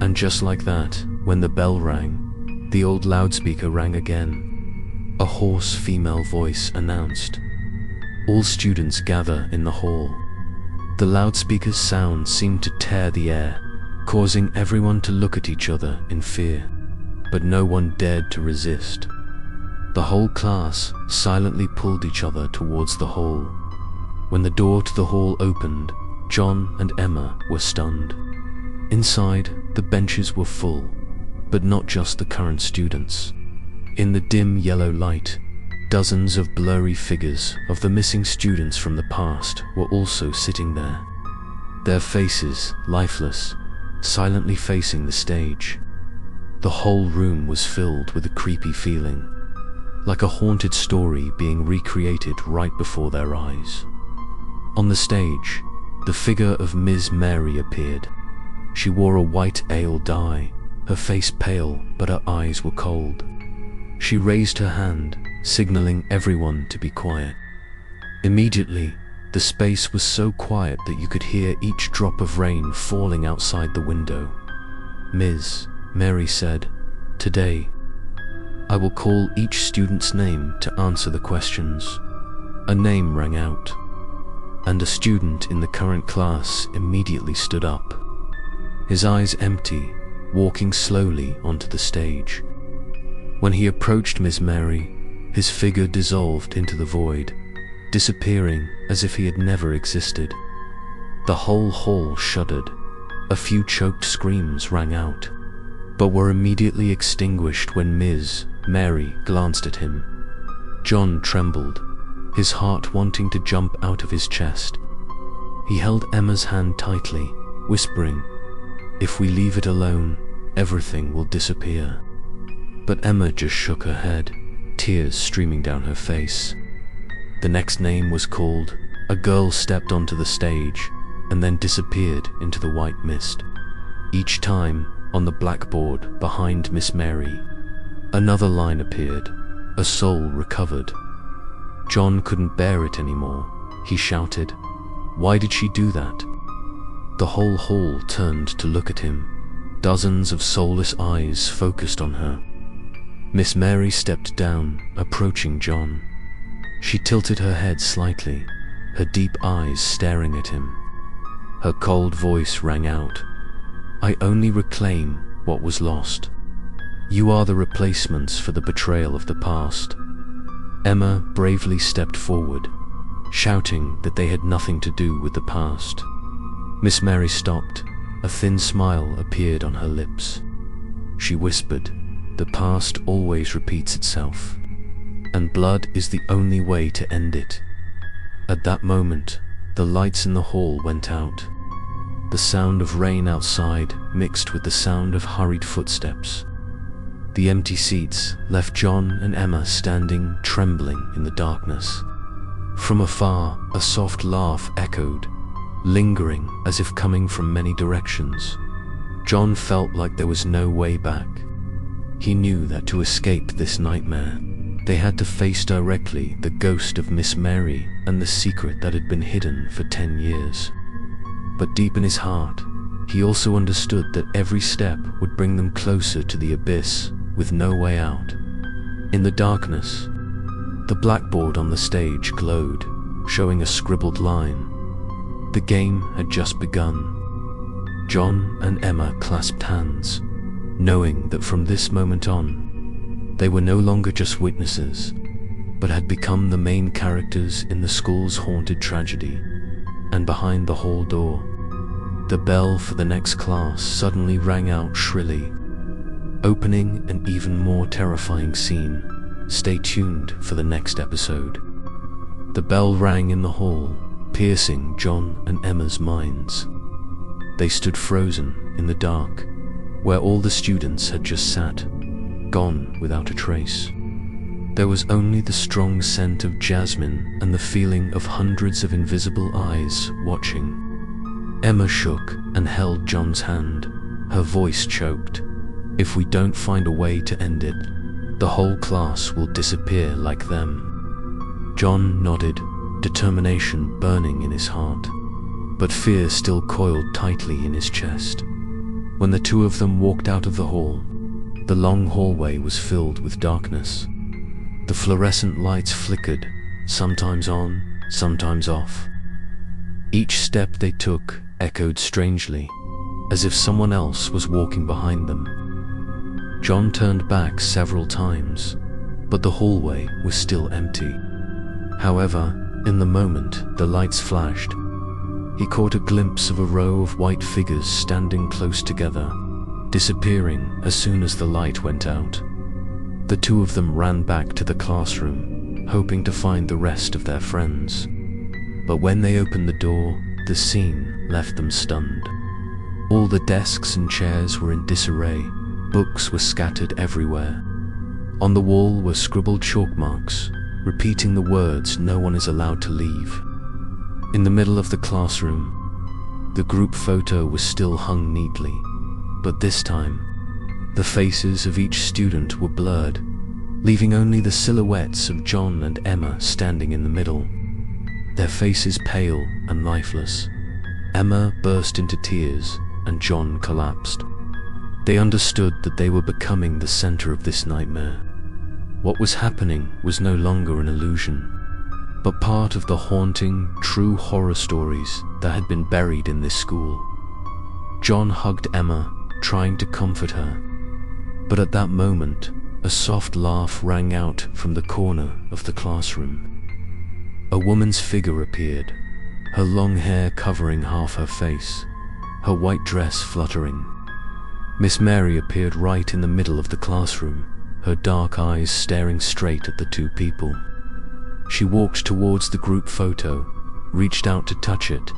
And just like that, when the bell rang, the old loudspeaker rang again. A hoarse female voice announced, "All students gather in the hall." The loudspeaker's sound seemed to tear the air, causing everyone to look at each other in fear. But no one dared to resist. The whole class silently pulled each other towards the hall. When the door to the hall opened, John and Emma were stunned. Inside, the benches were full, but not just the current students. In the dim yellow light, dozens of blurry figures of the missing students from the past were also sitting there, their faces lifeless, silently facing the stage. The whole room was filled with a creepy feeling, like a haunted story being recreated right before their eyes. On the stage, the figure of Ms. Mary appeared. She wore a white ale dye, her face pale, but her eyes were cold. She raised her hand, signaling everyone to be quiet. Immediately, the space was so quiet that you could hear each drop of rain falling outside the window. "Ms. Mary said, 'Today, I will call each student's name to answer the questions.'" A name rang out, and a student in the current class immediately stood up, his eyes empty, walking slowly onto the stage. When he approached Miss Mary, his figure dissolved into the void, disappearing as if he had never existed. The whole hall shuddered. A few choked screams rang out, but were immediately extinguished when Ms. Mary glanced at him. John trembled, his heart wanting to jump out of his chest. He held Emma's hand tightly, whispering, "If we leave it alone, everything will disappear." But Emma just shook her head, tears streaming down her face. The next name was called. A girl stepped onto the stage and then disappeared into the white mist. Each time, on the blackboard behind Miss Mary, another line appeared, "A soul recovered." John couldn't bear it anymore. He shouted, "Why did she do that?" The whole hall turned to look at him. Dozens of soulless eyes focused on her. Miss Mary stepped down, approaching John. She tilted her head slightly, her deep eyes staring at him. Her cold voice rang out, "I only reclaim what was lost." You are the replacements for the betrayal of the past. Emma bravely stepped forward, shouting that they had nothing to do with the past. Miss Mary stopped. A thin smile appeared on her lips. She whispered, "The past always repeats itself, and blood is the only way to end it." At that moment, the lights in the hall went out. The sound of rain outside mixed with the sound of hurried footsteps. The empty seats left John and Emma standing, trembling in the darkness. From afar, a soft laugh echoed, lingering as if coming from many directions. John felt like there was no way back. He knew that to escape this nightmare, they had to face directly the ghost of Miss Mary and the secret that had been hidden for 10 years. But deep in his heart, he also understood that every step would bring them closer to the abyss with no way out. In the darkness, the blackboard on the stage glowed, showing a scribbled line. The game had just begun. John and Emma clasped hands, knowing that from this moment on, they were no longer just witnesses, but had become the main characters in the school's haunted tragedy. And behind the hall door, the bell for the next class suddenly rang out shrilly, opening an even more terrifying scene. Stay tuned for the next episode. The bell rang in the hall, piercing John and Emma's minds. They stood frozen in the dark, where all the students had just sat, gone without a trace. There was only the strong scent of jasmine and the feeling of hundreds of invisible eyes watching. Emma shook and held John's hand, her voice choked. "If we don't find a way to end it, the whole class will disappear like them." John nodded, determination burning in his heart, but fear still coiled tightly in his chest. When the two of them walked out of the hall, the long hallway was filled with darkness. The fluorescent lights flickered, sometimes on, sometimes off. Each step they took echoed strangely, as if someone else was walking behind them. John turned back several times, but the hallway was still empty. However, in the moment the lights flashed, he caught a glimpse of a row of white figures standing close together, disappearing as soon as the light went out. The two of them ran back to the classroom, hoping to find the rest of their friends. But when they opened the door, the scene left them stunned. All the desks and chairs were in disarray, books were scattered everywhere. On the wall were scribbled chalk marks, repeating the words "No one is allowed to leave." In the middle of the classroom, the group photo was still hung neatly, but this time, the faces of each student were blurred, leaving only the silhouettes of John and Emma standing in the middle, their faces pale and lifeless. Emma burst into tears, and John collapsed. They understood that they were becoming the center of this nightmare. What was happening was no longer an illusion, but part of the haunting, true horror stories that had been buried in this school. John hugged Emma, trying to comfort her, but at that moment, a soft laugh rang out from the corner of the classroom. A woman's figure appeared, her long hair covering half her face, her white dress fluttering. Miss Mary appeared right in the middle of the classroom, her dark eyes staring straight at the two people. She walked towards the group photo, reached out to touch it,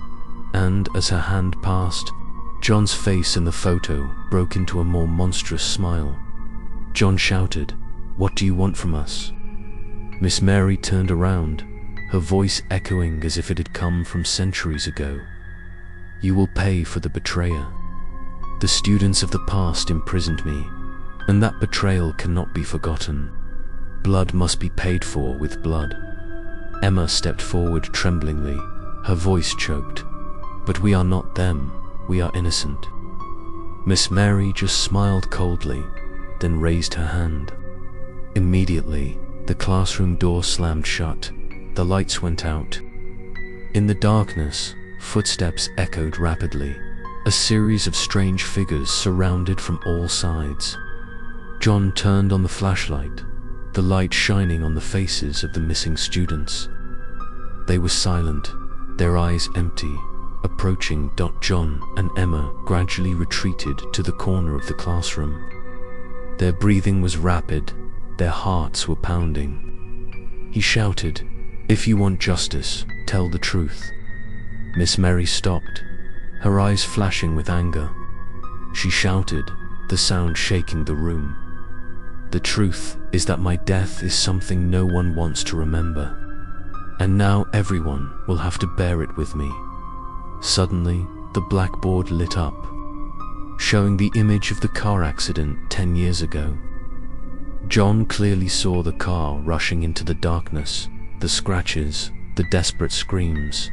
and as her hand passed, John's face in the photo broke into a more monstrous smile. John shouted, "What do you want from us?" Miss Mary turned around, her voice echoing as if it had come from centuries ago. "You will pay for the betrayer. The students of the past imprisoned me, and that betrayal cannot be forgotten. Blood must be paid for with blood." Emma stepped forward tremblingly, her voice choked. "But we are not them, we are innocent." Miss Mary just smiled coldly, then raised her hand. Immediately, the classroom door slammed shut, the lights went out. In the darkness, footsteps echoed rapidly, a series of strange figures surrounded from all sides. John turned on the flashlight, the light shining on the faces of the missing students. They were silent, their eyes empty. Approaching, John and Emma gradually retreated to the corner of the classroom. Their breathing was rapid, their hearts were pounding. He shouted, "If you want justice, tell the truth." Miss Mary stopped, her eyes flashing with anger. She shouted, the sound shaking the room. "The truth is that my death is something no one wants to remember. And now everyone will have to bear it with me." Suddenly, the blackboard lit up, showing the image of the car accident 10 years ago. John clearly saw the car rushing into the darkness, the scratches, the desperate screams.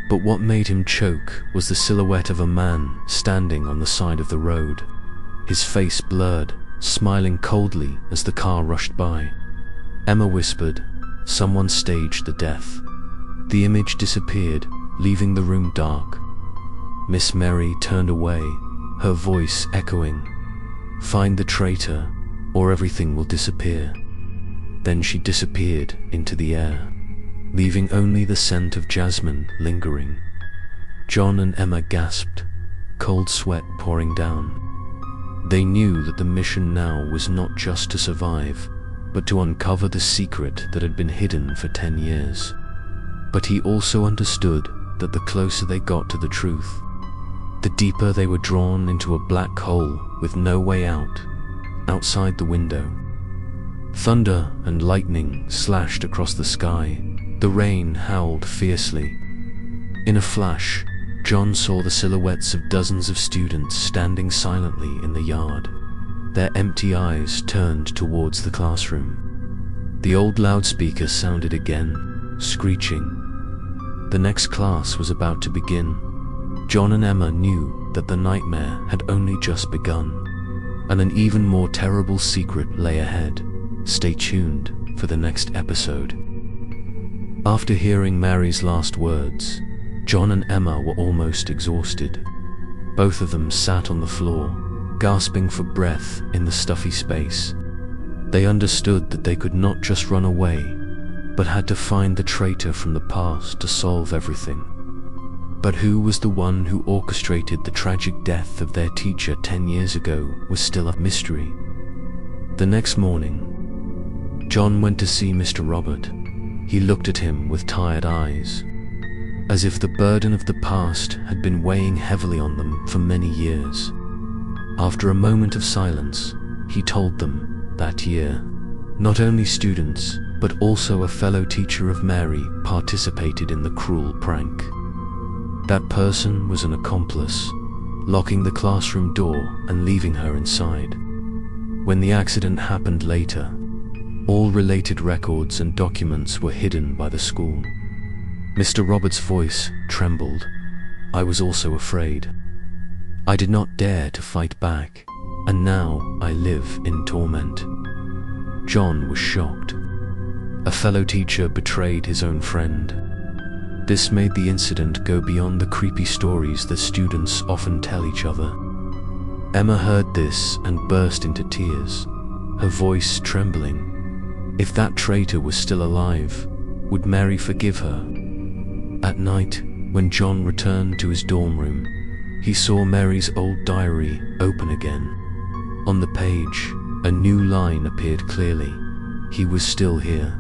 But what made him choke was the silhouette of a man standing on the side of the road, his face blurred, smiling coldly as the car rushed by. Emma whispered, "Someone staged the death." The image disappeared, leaving the room dark. Miss Mary turned away, her voice echoing, "Find the traitor, or everything will disappear." Then she disappeared into the air, leaving only the scent of jasmine lingering. John and Emma gasped, cold sweat pouring down. They knew that the mission now was not just to survive, but to uncover the secret that had been hidden for 10 years. But he also understood that the closer they got to the truth, the deeper they were drawn into a black hole with no way out. Outside the window, thunder and lightning slashed across the sky. The rain howled fiercely. In a flash, John saw the silhouettes of dozens of students standing silently in the yard, their empty eyes turned towards the classroom. The old loudspeaker sounded again, screeching. The next class was about to begin. John and Emma knew that the nightmare had only just begun, and an even more terrible secret lay ahead. Stay tuned for the next episode. After hearing Mary's last words, John and Emma were almost exhausted. Both of them sat on the floor, gasping for breath in the stuffy space. They understood that they could not just run away, but had to find the traitor from the past to solve everything. But who was the one who orchestrated the tragic death of their teacher 10 years ago was still a mystery. The next morning, John went to see Mr. Robert. He looked at him with tired eyes, as if the burden of the past had been weighing heavily on them for many years. After a moment of silence, he told them that year, not only students, but also a fellow teacher of Mary participated in the cruel prank. That person was an accomplice, locking the classroom door and leaving her inside. When the accident happened later, all related records and documents were hidden by the school. Mr. Roberts' voice trembled. I was also afraid. I did not dare to fight back, and now I live in torment. John was shocked. A fellow teacher betrayed his own friend. This made the incident go beyond the creepy stories that students often tell each other. Emma heard this and burst into tears, her voice trembling. If that traitor was still alive, would Mary forgive her? At night, when John returned to his dorm room, he saw Mary's old diary open again. On the page, a new line appeared clearly. He was still here.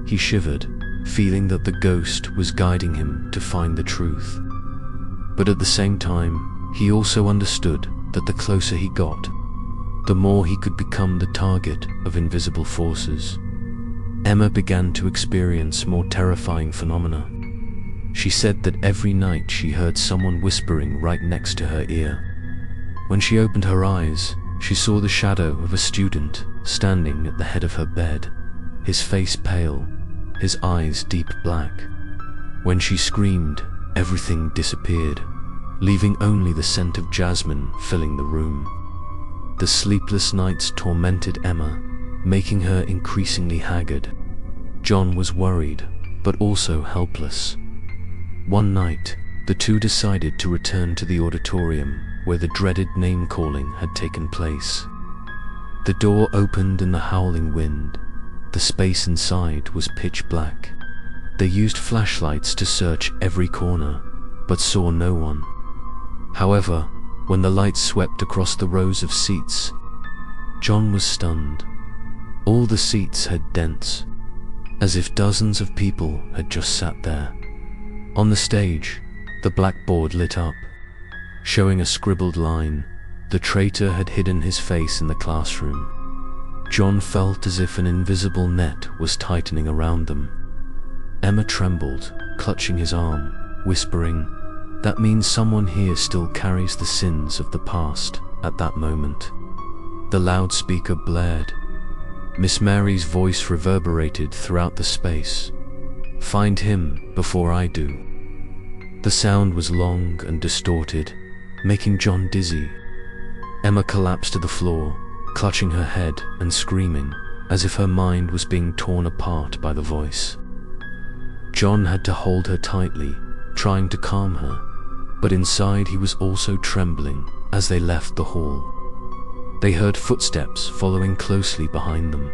He shivered, feeling that the ghost was guiding him to find the truth. But at the same time, he also understood that the closer he got, the more he could become the target of invisible forces. Emma began to experience more terrifying phenomena. She said that every night she heard someone whispering right next to her ear. When she opened her eyes, she saw the shadow of a student standing at the head of her bed, his face pale, his eyes deep black. When she screamed, everything disappeared, leaving only the scent of jasmine filling the room. The sleepless nights tormented Emma, making her increasingly haggard. John was worried, but also helpless. One night, the two decided to return to the auditorium where the dreaded name-calling had taken place. The door opened in the howling wind. The space inside was pitch black. They used flashlights to search every corner, but saw no one. However, when the light swept across the rows of seats, John was stunned. All the seats had dents, as if dozens of people had just sat there. On the stage, the blackboard lit up, showing a scribbled line. The traitor had hidden his face in the classroom. John felt as if an invisible net was tightening around them. Emma trembled, clutching his arm, whispering, "That means someone here still carries the sins of the past." At that moment, the loudspeaker blared. Miss Mary's voice reverberated throughout the space. "Find him before I do." The sound was long and distorted, making John dizzy. Emma collapsed to the floor, clutching her head and screaming, as if her mind was being torn apart by the voice. John had to hold her tightly, trying to calm her, but inside he was also trembling as they left the hall. They heard footsteps following closely behind them.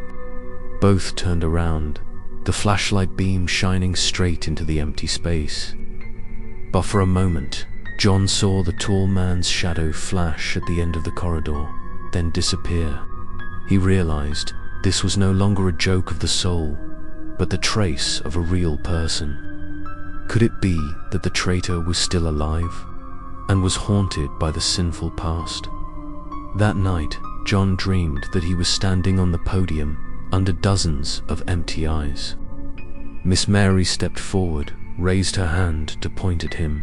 Both turned around, the flashlight beam shining straight into the empty space. But for a moment, John saw the tall man's shadow flash at the end of the corridor, then disappear. He realized this was no longer a joke of the soul, but the trace of a real person. Could it be that the traitor was still alive and was haunted by the sinful past? That night, John dreamed that he was standing on the podium under dozens of empty eyes. Miss Mary stepped forward, raised her hand to point at him,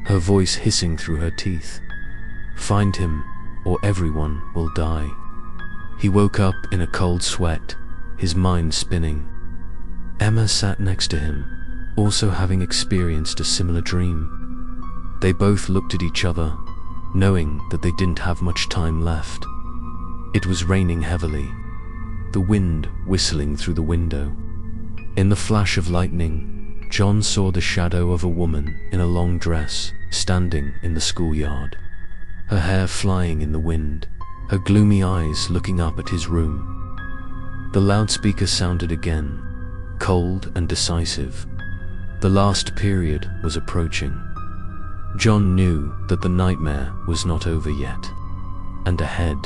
her voice hissing through her teeth. "Find him, or everyone will die." He woke up in a cold sweat, his mind spinning. Emma sat next to him, also having experienced a similar dream. They both looked at each other, knowing that they didn't have much time left. It was raining heavily, the wind whistling through the window. In the flash of lightning, John saw the shadow of a woman in a long dress standing in the schoolyard, her hair flying in the wind, her gloomy eyes looking up at his room. The loudspeaker sounded again, cold and decisive. The last period was approaching. John knew that the nightmare was not over yet, and ahead,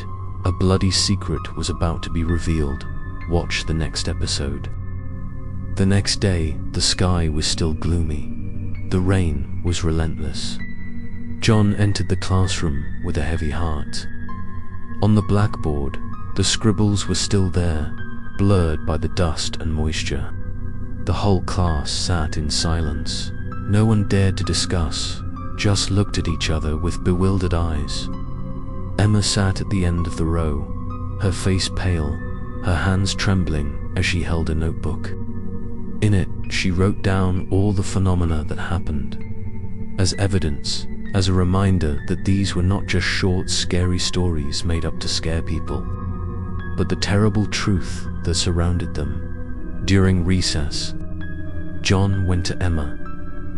a bloody secret was about to be revealed. Watch the next episode. The next day, the sky was still gloomy. The rain was relentless. John entered the classroom with a heavy heart. On the blackboard, the scribbles were still there, blurred by the dust and moisture. The whole class sat in silence. No one dared to discuss, just looked at each other with bewildered eyes. Emma sat at the end of the row, her face pale, her hands trembling as she held a notebook. In it, she wrote down all the phenomena that happened, as evidence, as a reminder that these were not just short, scary stories made up to scare people, but the terrible truth that surrounded them. During recess, John went to Emma.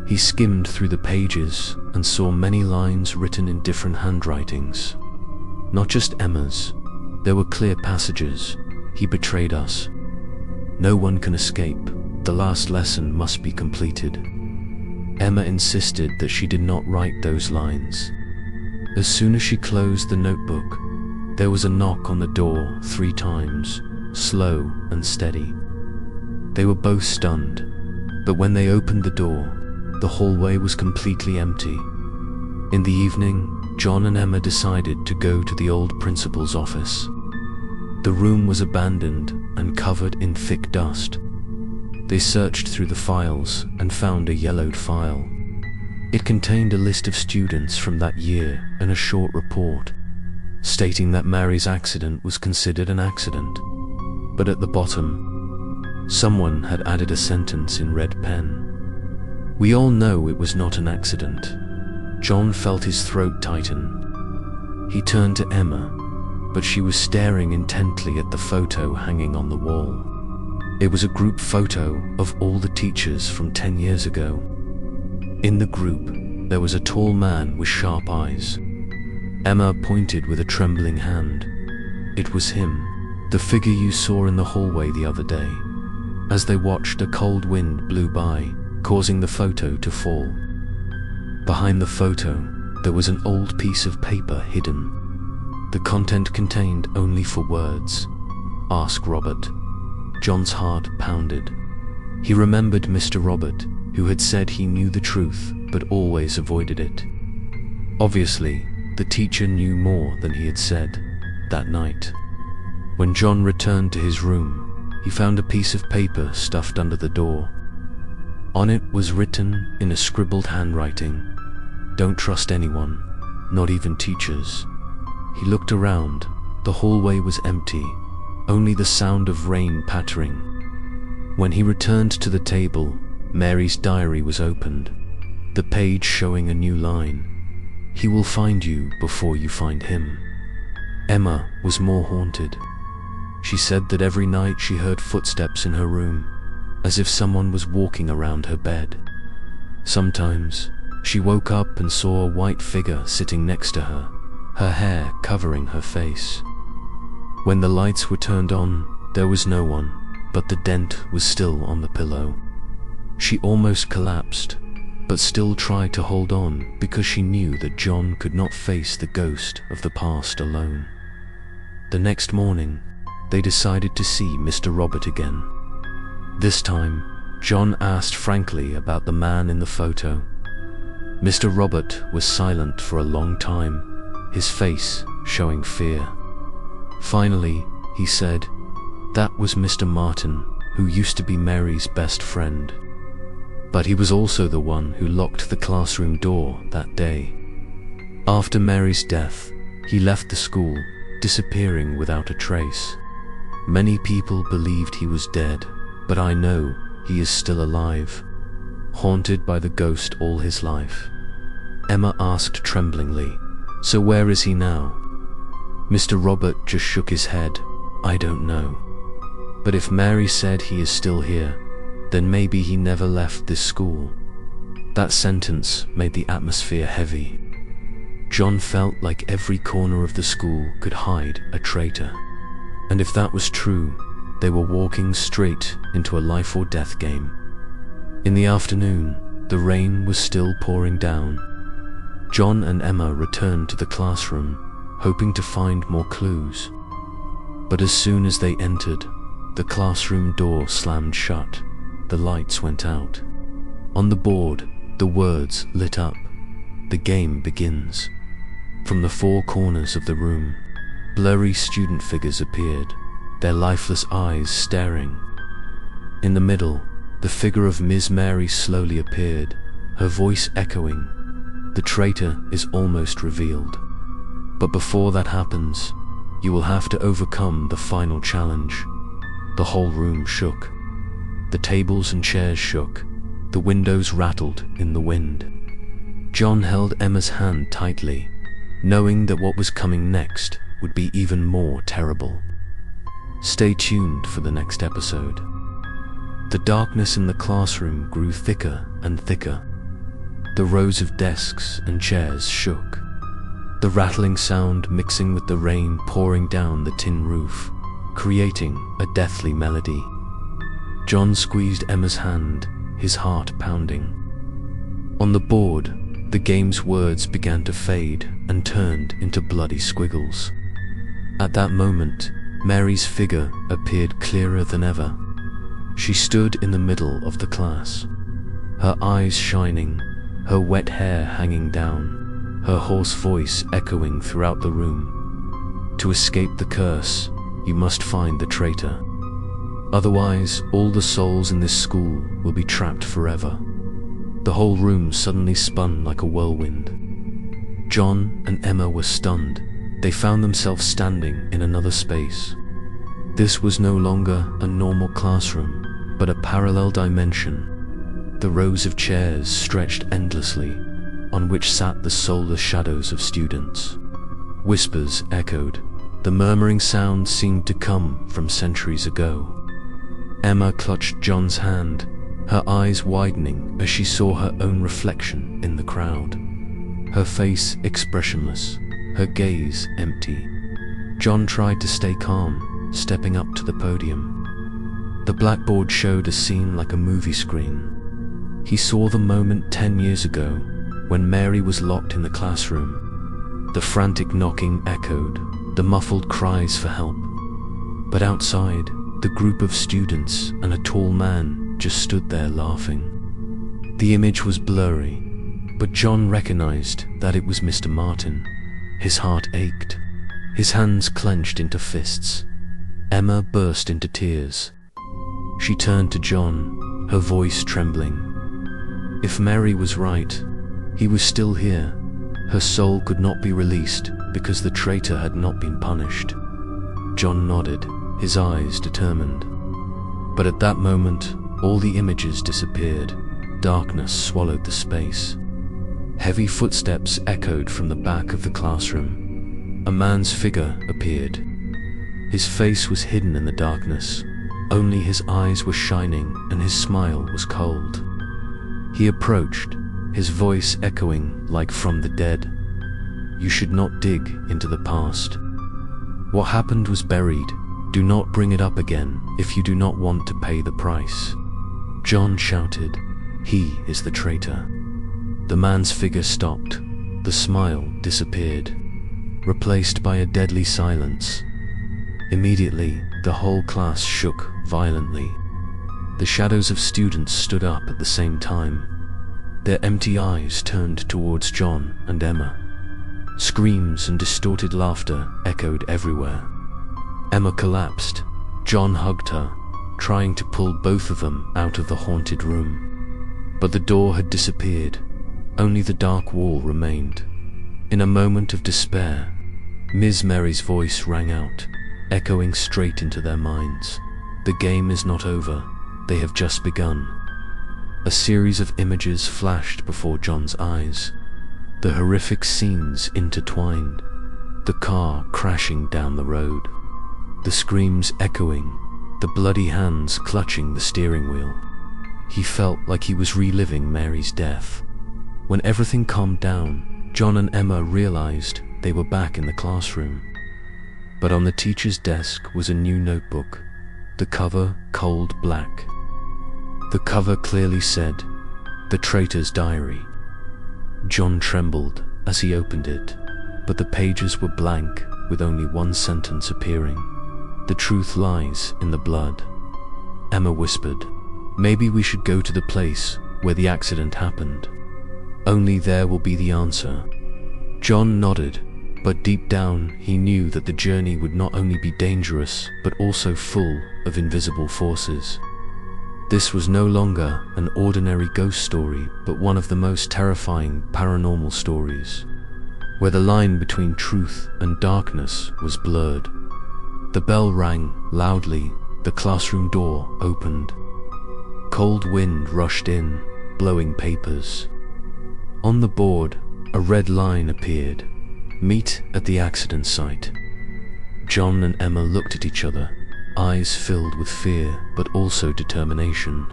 He skimmed through the pages and saw many lines written in different handwritings. Not just Emma's, there were clear passages. "He betrayed us. No one can escape. The last lesson must be completed." Emma insisted that she did not write those lines. As soon as she closed the notebook, there was a knock on the door 3 times, slow and steady. They were both stunned, but when they opened the door, the hallway was completely empty. In the evening, John and Emma decided to go to the old principal's office. The room was abandoned and covered in thick dust. They searched through the files and found a yellowed file. It contained a list of students from that year and a short report, stating that Mary's accident was considered an accident. But at the bottom, someone had added a sentence in red pen. "We all know it was not an accident." John felt his throat tighten. He turned to Emma, but she was staring intently at the photo hanging on the wall. It was a group photo of all the teachers from 10 years ago. In the group, there was a tall man with sharp eyes. Emma pointed with a trembling hand. It was him. The figure you saw in the hallway the other day. As they watched, a cold wind blew by, causing the photo to fall. Behind the photo, there was an old piece of paper hidden. The content contained only 4 words. Ask Robert. John's heart pounded. He remembered Mr. Robert, who had said he knew the truth but always avoided it. Obviously, the teacher knew more than he had said that night. When John returned to his room, he found a piece of paper stuffed under the door. On it was written in a scribbled handwriting, "Don't trust anyone, not even teachers." He looked around. The hallway was empty, only the sound of rain pattering. When he returned to the table, Mary's diary was opened, the page showing a new line. "He will find you before you find him." Emma was more haunted. She said that every night she heard footsteps in her room, as if someone was walking around her bed. Sometimes, she woke up and saw a white figure sitting next to her, her hair covering her face. When the lights were turned on, there was no one, but the dent was still on the pillow. She almost collapsed, but still tried to hold on because she knew that John could not face the ghost of the past alone. The next morning, they decided to see Mr. Robert again. This time, John asked frankly about the man in the photo. Mr. Robert was silent for a long time, his face showing fear. Finally, he said, "That was Mr. Martin, who used to be Mary's best friend. But he was also the one who locked the classroom door that day. After Mary's death, he left the school, disappearing without a trace. Many people believed he was dead, but I know he is still alive, haunted by the ghost all his life." Emma asked tremblingly, "So where is he now?" Mr. Robert just shook his head. "I don't know. But if Mary said he is still here, then maybe he never left this school." That sentence made the atmosphere heavy. John felt like every corner of the school could hide a traitor. And if that was true, they were walking straight into a life or death game. In the afternoon, the rain was still pouring down. John and Emma returned to the classroom, hoping to find more clues. But as soon as they entered, the classroom door slammed shut. The lights went out. On the board, the words lit up. "The game begins." From the 4 corners of the room, blurry student figures appeared, their lifeless eyes staring. In the middle, the figure of Miss Mary slowly appeared, her voice echoing. The traitor is almost revealed. But before that happens, you will have to overcome the final challenge. The whole room shook. The tables and chairs shook. The windows rattled in the wind. John held Emma's hand tightly, knowing that what was coming next would be even more terrible. Stay tuned for the next episode. The darkness in the classroom grew thicker and thicker. The rows of desks and chairs shook, the rattling sound mixing with the rain pouring down the tin roof, creating a deathly melody. John squeezed Emma's hand, his heart pounding. On the board, the game's words began to fade and turned into bloody squiggles. At that moment, Mary's figure appeared clearer than ever. She stood in the middle of the class, her eyes shining, her wet hair hanging down, her hoarse voice echoing throughout the room. "To escape the curse, you must find the traitor. Otherwise, all the souls in this school will be trapped forever." The whole room suddenly spun like a whirlwind. John and Emma were stunned. They found themselves standing in another space. This was no longer a normal classroom, but a parallel dimension. The rows of chairs stretched endlessly, on which sat the soulless shadows of students. Whispers echoed. The murmuring sound seemed to come from centuries ago. Emma clutched John's hand, her eyes widening as she saw her own reflection in the crowd. Her face expressionless, her gaze empty. John tried to stay calm, stepping up to the podium. The blackboard showed a scene like a movie screen. He saw the moment 10 years ago when Mary was locked in the classroom. The frantic knocking echoed, the muffled cries for help. But outside, the group of students and a tall man just stood there laughing. The image was blurry, but John recognized that it was Mr. Martin. His heart ached. His hands clenched into fists. Emma burst into tears. She turned to John, her voice trembling. If Mary was right, he was still here. Her soul could not be released because the traitor had not been punished. John nodded, his eyes determined. But at that moment, all the images disappeared. Darkness swallowed the space. Heavy footsteps echoed from the back of the classroom. A man's figure appeared. His face was hidden in the darkness. Only his eyes were shining and his smile was cold. He approached, his voice echoing like from the dead. You should not dig into the past. What happened was buried. Do not bring it up again if you do not want to pay the price. John shouted, "He is the traitor." The man's figure stopped. The smile disappeared, replaced by a deadly silence. Immediately, the whole class shook violently. The shadows of students stood up at the same time. Their empty eyes turned towards John and Emma. Screams and distorted laughter echoed everywhere. Emma collapsed. John hugged her, trying to pull both of them out of the haunted room. But the door had disappeared. Only the dark wall remained. In a moment of despair, Miss Mary's voice rang out, echoing straight into their minds. The game is not over. They have just begun. A series of images flashed before John's eyes. The horrific scenes intertwined. The car crashing down the road. The screams echoing, the bloody hands clutching the steering wheel. He felt like he was reliving Mary's death. When everything calmed down, John and Emma realized they were back in the classroom. But on the teacher's desk was a new notebook, the cover cold black. The cover clearly said, "The Traitor's Diary." John trembled as he opened it, but the pages were blank with only one sentence appearing. The truth lies in the blood. Emma whispered, "Maybe we should go to the place where the accident happened. Only there will be the answer." John nodded, but deep down he knew that the journey would not only be dangerous, but also full of invisible forces. This was no longer an ordinary ghost story, but one of the most terrifying paranormal stories, where the line between truth and darkness was blurred. The bell rang loudly, the classroom door opened. Cold wind rushed in, blowing papers. On the board, a red line appeared. Meet at the accident site. John and Emma looked at each other, eyes filled with fear but also determination.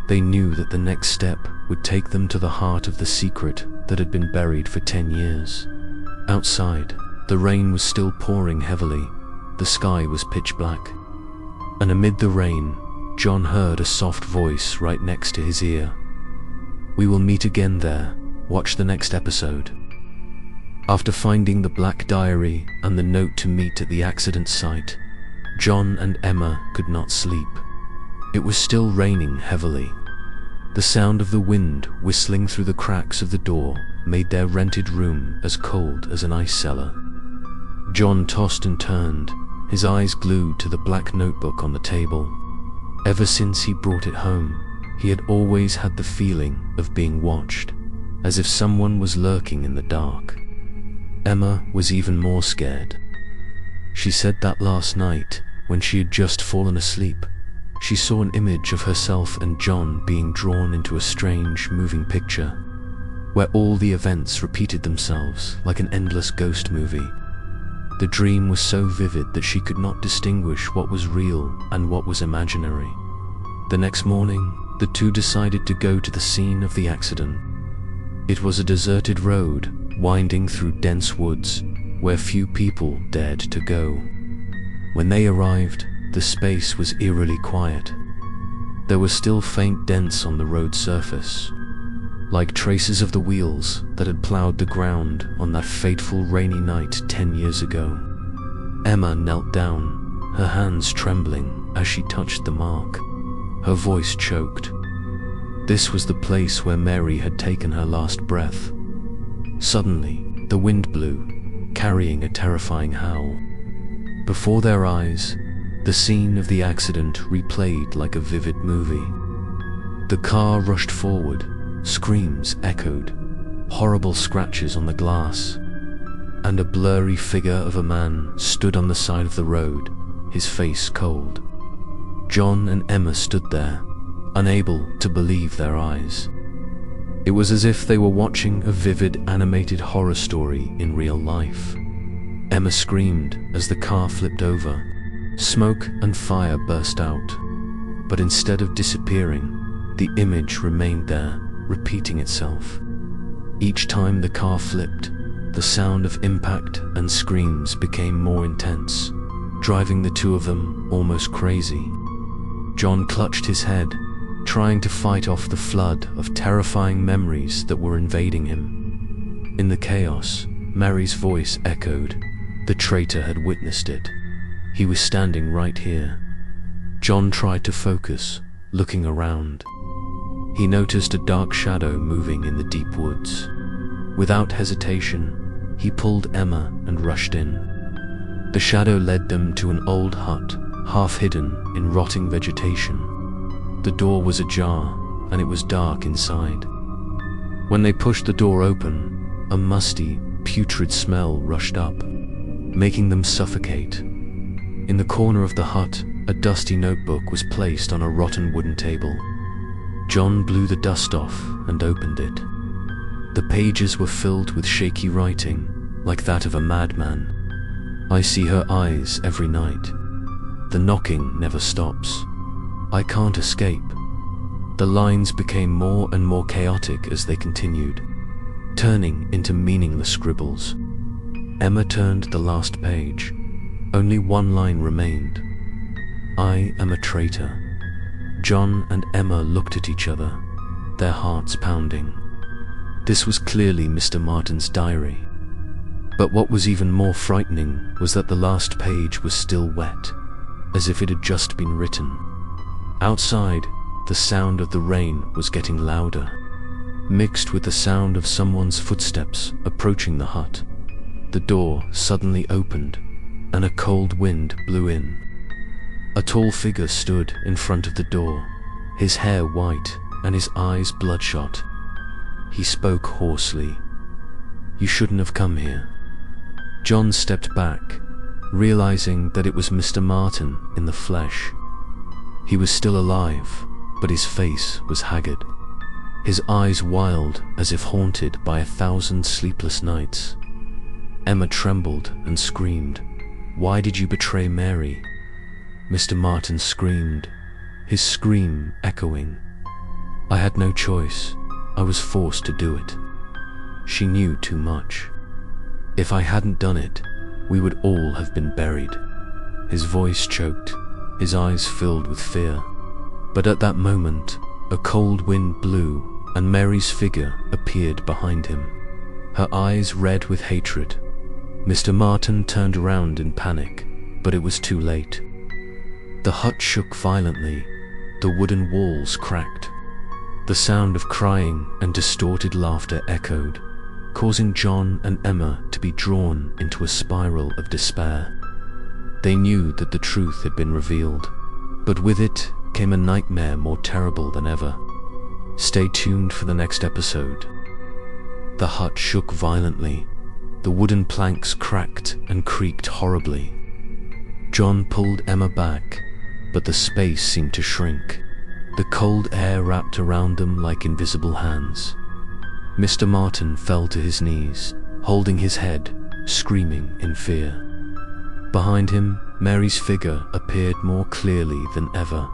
They knew that the next step would take them to the heart of the secret that had been buried for 10 years. Outside, the rain was still pouring heavily. The sky was pitch black. And amid the rain, John heard a soft voice right next to his ear. "We will meet again there. Watch the next episode." After finding the black diary and the note to meet at the accident site, John and Emma could not sleep. It was still raining heavily. The sound of the wind whistling through the cracks of the door made their rented room as cold as an ice cellar. John tossed and turned, his eyes glued to the black notebook on the table. Ever since he brought it home, he had always had the feeling of being watched, as if someone was lurking in the dark. Emma was even more scared. She said that last night, when she had just fallen asleep, she saw an image of herself and John being drawn into a strange, moving picture, where all the events repeated themselves like an endless ghost movie. The dream was so vivid that she could not distinguish what was real and what was imaginary. The next morning, the two decided to go to the scene of the accident. It was a deserted road, winding through dense woods, where few people dared to go. When they arrived, the space was eerily quiet. There were still faint dents on the road surface, like traces of the wheels that had plowed the ground on that fateful rainy night 10 years ago. Emma knelt down, her hands trembling as she touched the mark. Her voice choked. This was the place where Mary had taken her last breath. Suddenly, the wind blew, carrying a terrifying howl. Before their eyes, the scene of the accident replayed like a vivid movie. The car rushed forward, screams echoed, horrible scratches on the glass, and a blurry figure of a man stood on the side of the road, his face cold. John and Emma stood there, unable to believe their eyes. It was as if they were watching a vivid animated horror story in real life. Emma screamed as the car flipped over. Smoke and fire burst out, but instead of disappearing, the image remained there, repeating itself. Each time the car flipped, the sound of impact and screams became more intense, driving the two of them almost crazy. John clutched his head, trying to fight off the flood of terrifying memories that were invading him. In the chaos, Mary's voice echoed. The traitor had witnessed it. He was standing right here. John tried to focus, looking around. He noticed a dark shadow moving in the deep woods. Without hesitation, he pulled Emma and rushed in. The shadow led them to an old hut, half hidden in rotting vegetation. The door was ajar, and it was dark inside. When they pushed the door open, a musty, putrid smell rushed up, making them suffocate. In the corner of the hut, a dusty notebook was placed on a rotten wooden table. John blew the dust off and opened it. The pages were filled with shaky writing, like that of a madman. I see her eyes every night. The knocking never stops. I can't escape. The lines became more and more chaotic as they continued, turning into meaningless scribbles. Emma turned the last page. Only one line remained. I am a traitor. John and Emma looked at each other, their hearts pounding. This was clearly Mr. Martin's diary. But what was even more frightening was that the last page was still wet, as if it had just been written. Outside, the sound of the rain was getting louder, mixed with the sound of someone's footsteps approaching the hut. The door suddenly opened, and a cold wind blew in. A tall figure stood in front of the door, his hair white and his eyes bloodshot. He spoke hoarsely. You shouldn't have come here. John stepped back, realizing that it was Mr. Martin in the flesh. He was still alive, but his face was haggard, his eyes wild as if haunted by 1,000 sleepless nights. Emma trembled and screamed. Why did you betray Mary? Mr. Martin screamed, his scream echoing. I had no choice. I was forced to do it. She knew too much. If I hadn't done it, we would all have been buried. His voice choked, his eyes filled with fear. But at that moment, a cold wind blew, and Mary's figure appeared behind him, her eyes red with hatred. Mr. Martin turned around in panic, but it was too late. The hut shook violently, the wooden walls cracked. The sound of crying and distorted laughter echoed, causing John and Emma to be drawn into a spiral of despair. They knew that the truth had been revealed, but with it came a nightmare more terrible than ever. Stay tuned for the next episode. The hut shook violently. The wooden planks cracked and creaked horribly. John pulled Emma back, but the space seemed to shrink. The cold air wrapped around them like invisible hands. Mr. Martin fell to his knees, holding his head, screaming in fear. Behind him, Mary's figure appeared more clearly than ever.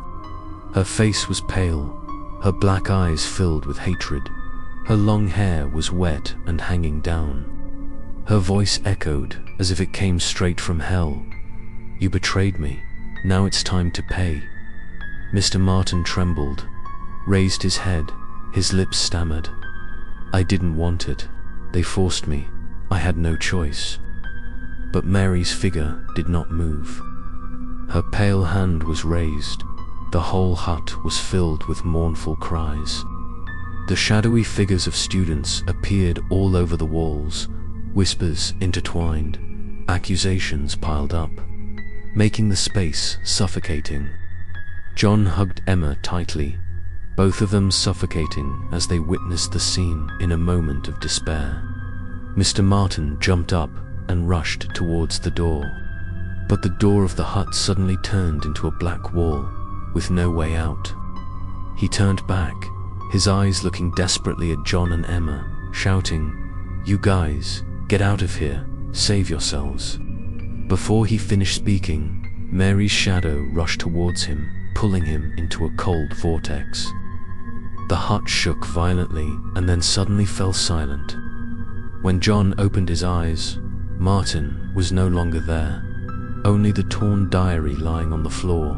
Her face was pale, her black eyes filled with hatred. Her long hair was wet and hanging down. Her voice echoed as if it came straight from hell. You betrayed me. Now it's time to pay." Mr. Martin trembled, raised his head, his lips stammered. "I didn't want it. They forced me. I had no choice." But Mary's figure did not move. Her pale hand was raised. The whole hut was filled with mournful cries. The shadowy figures of students appeared all over the walls, whispers intertwined, accusations piled up, making the space suffocating. John hugged Emma tightly, both of them suffocating as they witnessed the scene in a moment of despair. Mr. Martin jumped up and rushed towards the door. But the door of the hut suddenly turned into a black wall, with no way out. He turned back, his eyes looking desperately at John and Emma, shouting, "You guys, get out of here, save yourselves." Before he finished speaking, Mary's shadow rushed towards him, pulling him into a cold vortex. The hut shook violently and then suddenly fell silent. When John opened his eyes, Martin was no longer there, only the torn diary lying on the floor.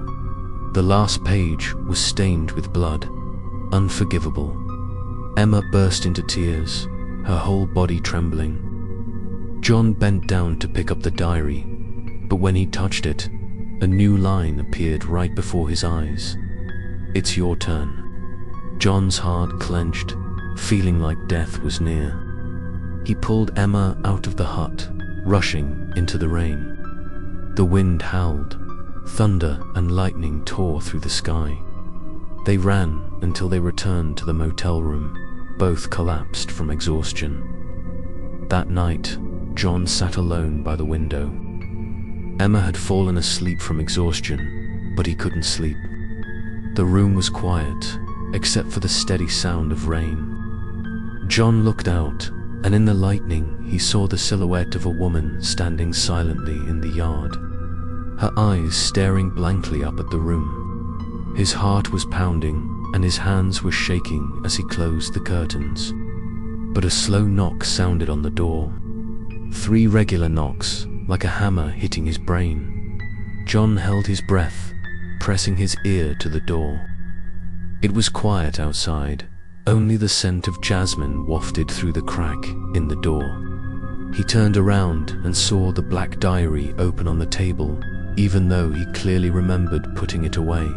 The last page was stained with blood, unforgivable. Emma burst into tears, her whole body trembling. John bent down to pick up the diary, but when he touched it, a new line appeared right before his eyes. "It's your turn." John's heart clenched, feeling like death was near. He pulled Emma out of the hut, rushing into the rain. The wind howled, thunder and lightning tore through the sky. They ran until they returned to the motel room, both collapsed from exhaustion. That night, John sat alone by the window. Emma had fallen asleep from exhaustion, but he couldn't sleep. The room was quiet, except for the steady sound of rain. John looked out, and in the lightning he saw the silhouette of a woman standing silently in the yard, her eyes staring blankly up at the room. His heart was pounding, and his hands were shaking as he closed the curtains. But a slow knock sounded on the door. 3 regular knocks, like a hammer hitting his brain. John held his breath, pressing his ear to the door. It was quiet outside, only the scent of jasmine wafted through the crack in the door. He turned around and saw the black diary open on the table, even though he clearly remembered putting it away.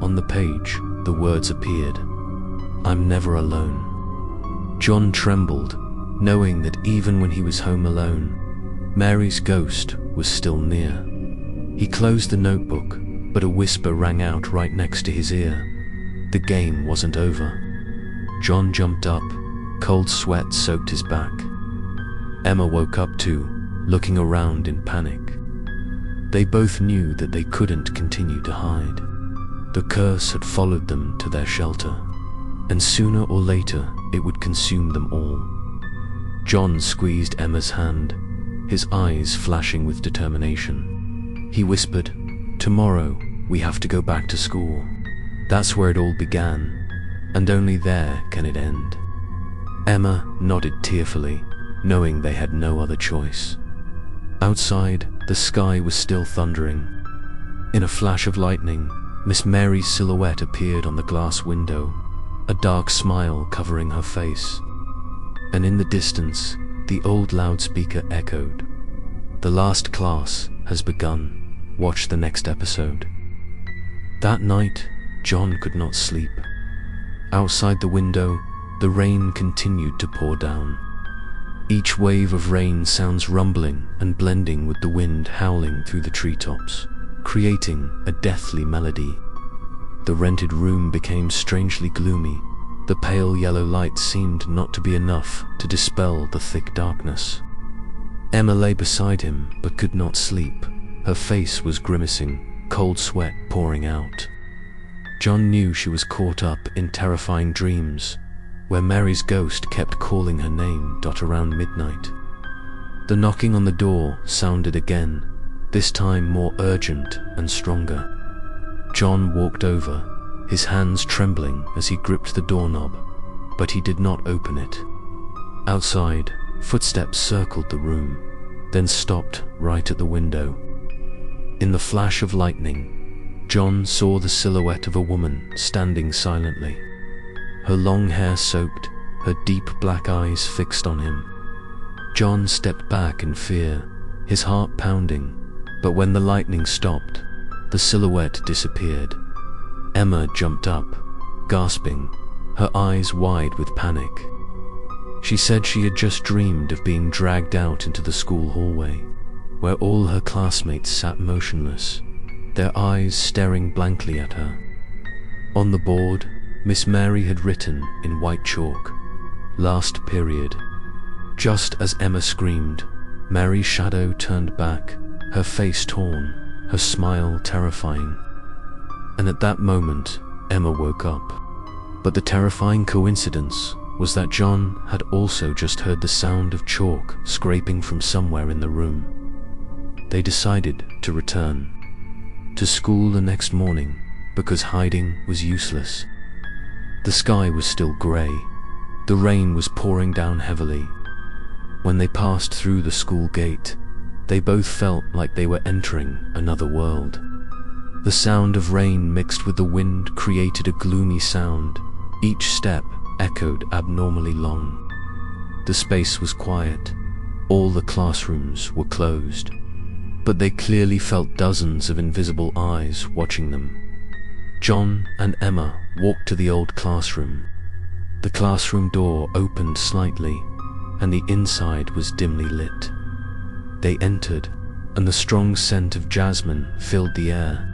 On the page, the words appeared, "I'm never alone." John trembled, knowing that even when he was home alone, Mary's ghost was still near. He closed the notebook, but a whisper rang out right next to his ear. The game wasn't over. John jumped up, cold sweat soaked his back. Emma woke up too, looking around in panic. They both knew that they couldn't continue to hide. The curse had followed them to their shelter, and sooner or later it would consume them all. John squeezed Emma's hand, his eyes flashing with determination. He whispered, "Tomorrow we have to go back to school. That's where it all began, and only there can it end." Emma nodded tearfully, knowing they had no other choice. Outside, the sky was still thundering. In a flash of lightning, Miss Mary's silhouette appeared on the glass window, a dark smile covering her face. And in the distance, the old loudspeaker echoed, "The last class has begun. Watch the next episode." That night, John could not sleep. Outside the window, the rain continued to pour down. Each wave of rain sounds rumbling and blending with the wind howling through the treetops, creating a deathly melody. The rented room became strangely gloomy. The pale yellow light seemed not to be enough to dispel the thick darkness. Emma lay beside him but could not sleep. Her face was grimacing, cold sweat pouring out. John knew she was caught up in terrifying dreams, where Mary's ghost kept calling her name around midnight. The knocking on the door sounded again, this time more urgent and stronger. John walked over, his hands trembling as he gripped the doorknob, but he did not open it. Outside, footsteps circled the room, then stopped right at the window. In the flash of lightning, John saw the silhouette of a woman standing silently. Her long hair soaked, her deep black eyes fixed on him. John stepped back in fear, his heart pounding, but when the lightning stopped, the silhouette disappeared. Emma jumped up, gasping, her eyes wide with panic. She said she had just dreamed of being dragged out into the school hallway, where all her classmates sat motionless, their eyes staring blankly at her. On the board, Miss Mary had written in white chalk, "Last period." Just as Emma screamed, Mary's shadow turned back, her face torn, her smile terrifying. And at that moment, Emma woke up. But the terrifying coincidence was that John had also just heard the sound of chalk scraping from somewhere in the room. They decided to return to school the next morning because hiding was useless. The sky was still grey. The rain was pouring down heavily. When they passed through the school gate, they both felt like they were entering another world. The sound of rain mixed with the wind created a gloomy sound. Each step echoed abnormally long. The space was quiet. All the classrooms were closed, but they clearly felt dozens of invisible eyes watching them. John and Emma walked to the old classroom. The classroom door opened slightly, and the inside was dimly lit. They entered, and the strong scent of jasmine filled the air.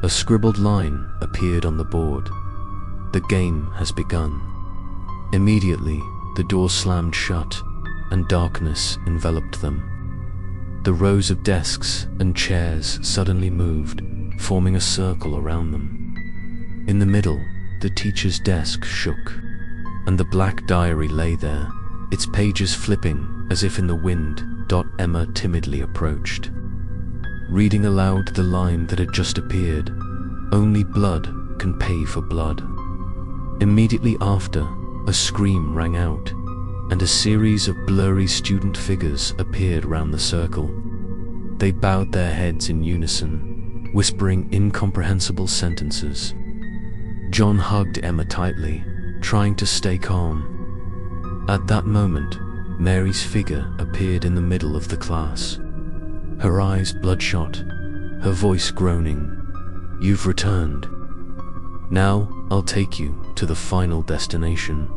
A scribbled line appeared on the board. "The game has begun." Immediately, the door slammed shut, and darkness enveloped them. The rows of desks and chairs suddenly moved, forming a circle around them. In the middle, the teacher's desk shook, and the black diary lay there, its pages flipping as if in the wind. Emma timidly approached, reading aloud the line that had just appeared, "Only blood can pay for blood." Immediately after, a scream rang out, and a series of blurry student figures appeared round the circle. They bowed their heads in unison, whispering incomprehensible sentences. John hugged Emma tightly, trying to stay calm. At that moment, Mary's figure appeared in the middle of the class, her eyes bloodshot, her voice groaning. "You've returned. Now I'll take you to the final destination."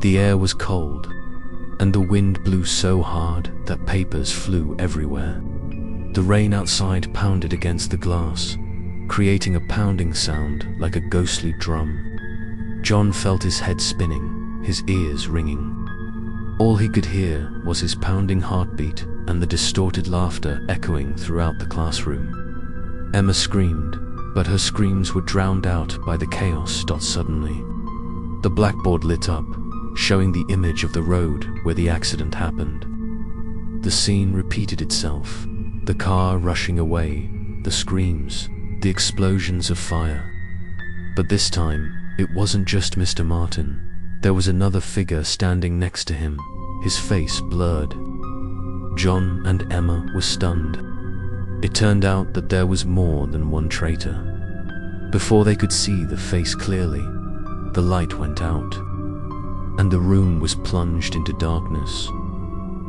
The air was cold, and the wind blew so hard that papers flew everywhere. The rain outside pounded against the glass, creating a pounding sound like a ghostly drum. John felt his head spinning, his ears ringing. All he could hear was his pounding heartbeat and the distorted laughter echoing throughout the classroom. Emma screamed, but her screams were drowned out by the chaos. Suddenly, the blackboard lit up, showing the image of the road where the accident happened. The scene repeated itself, the car rushing away, the screams, the explosions of fire. But this time, it wasn't just Mr. Martin. There was another figure standing next to him, his face blurred. John and Emma were stunned. It turned out that there was more than one traitor. Before they could see the face clearly, the light went out, and the room was plunged into darkness.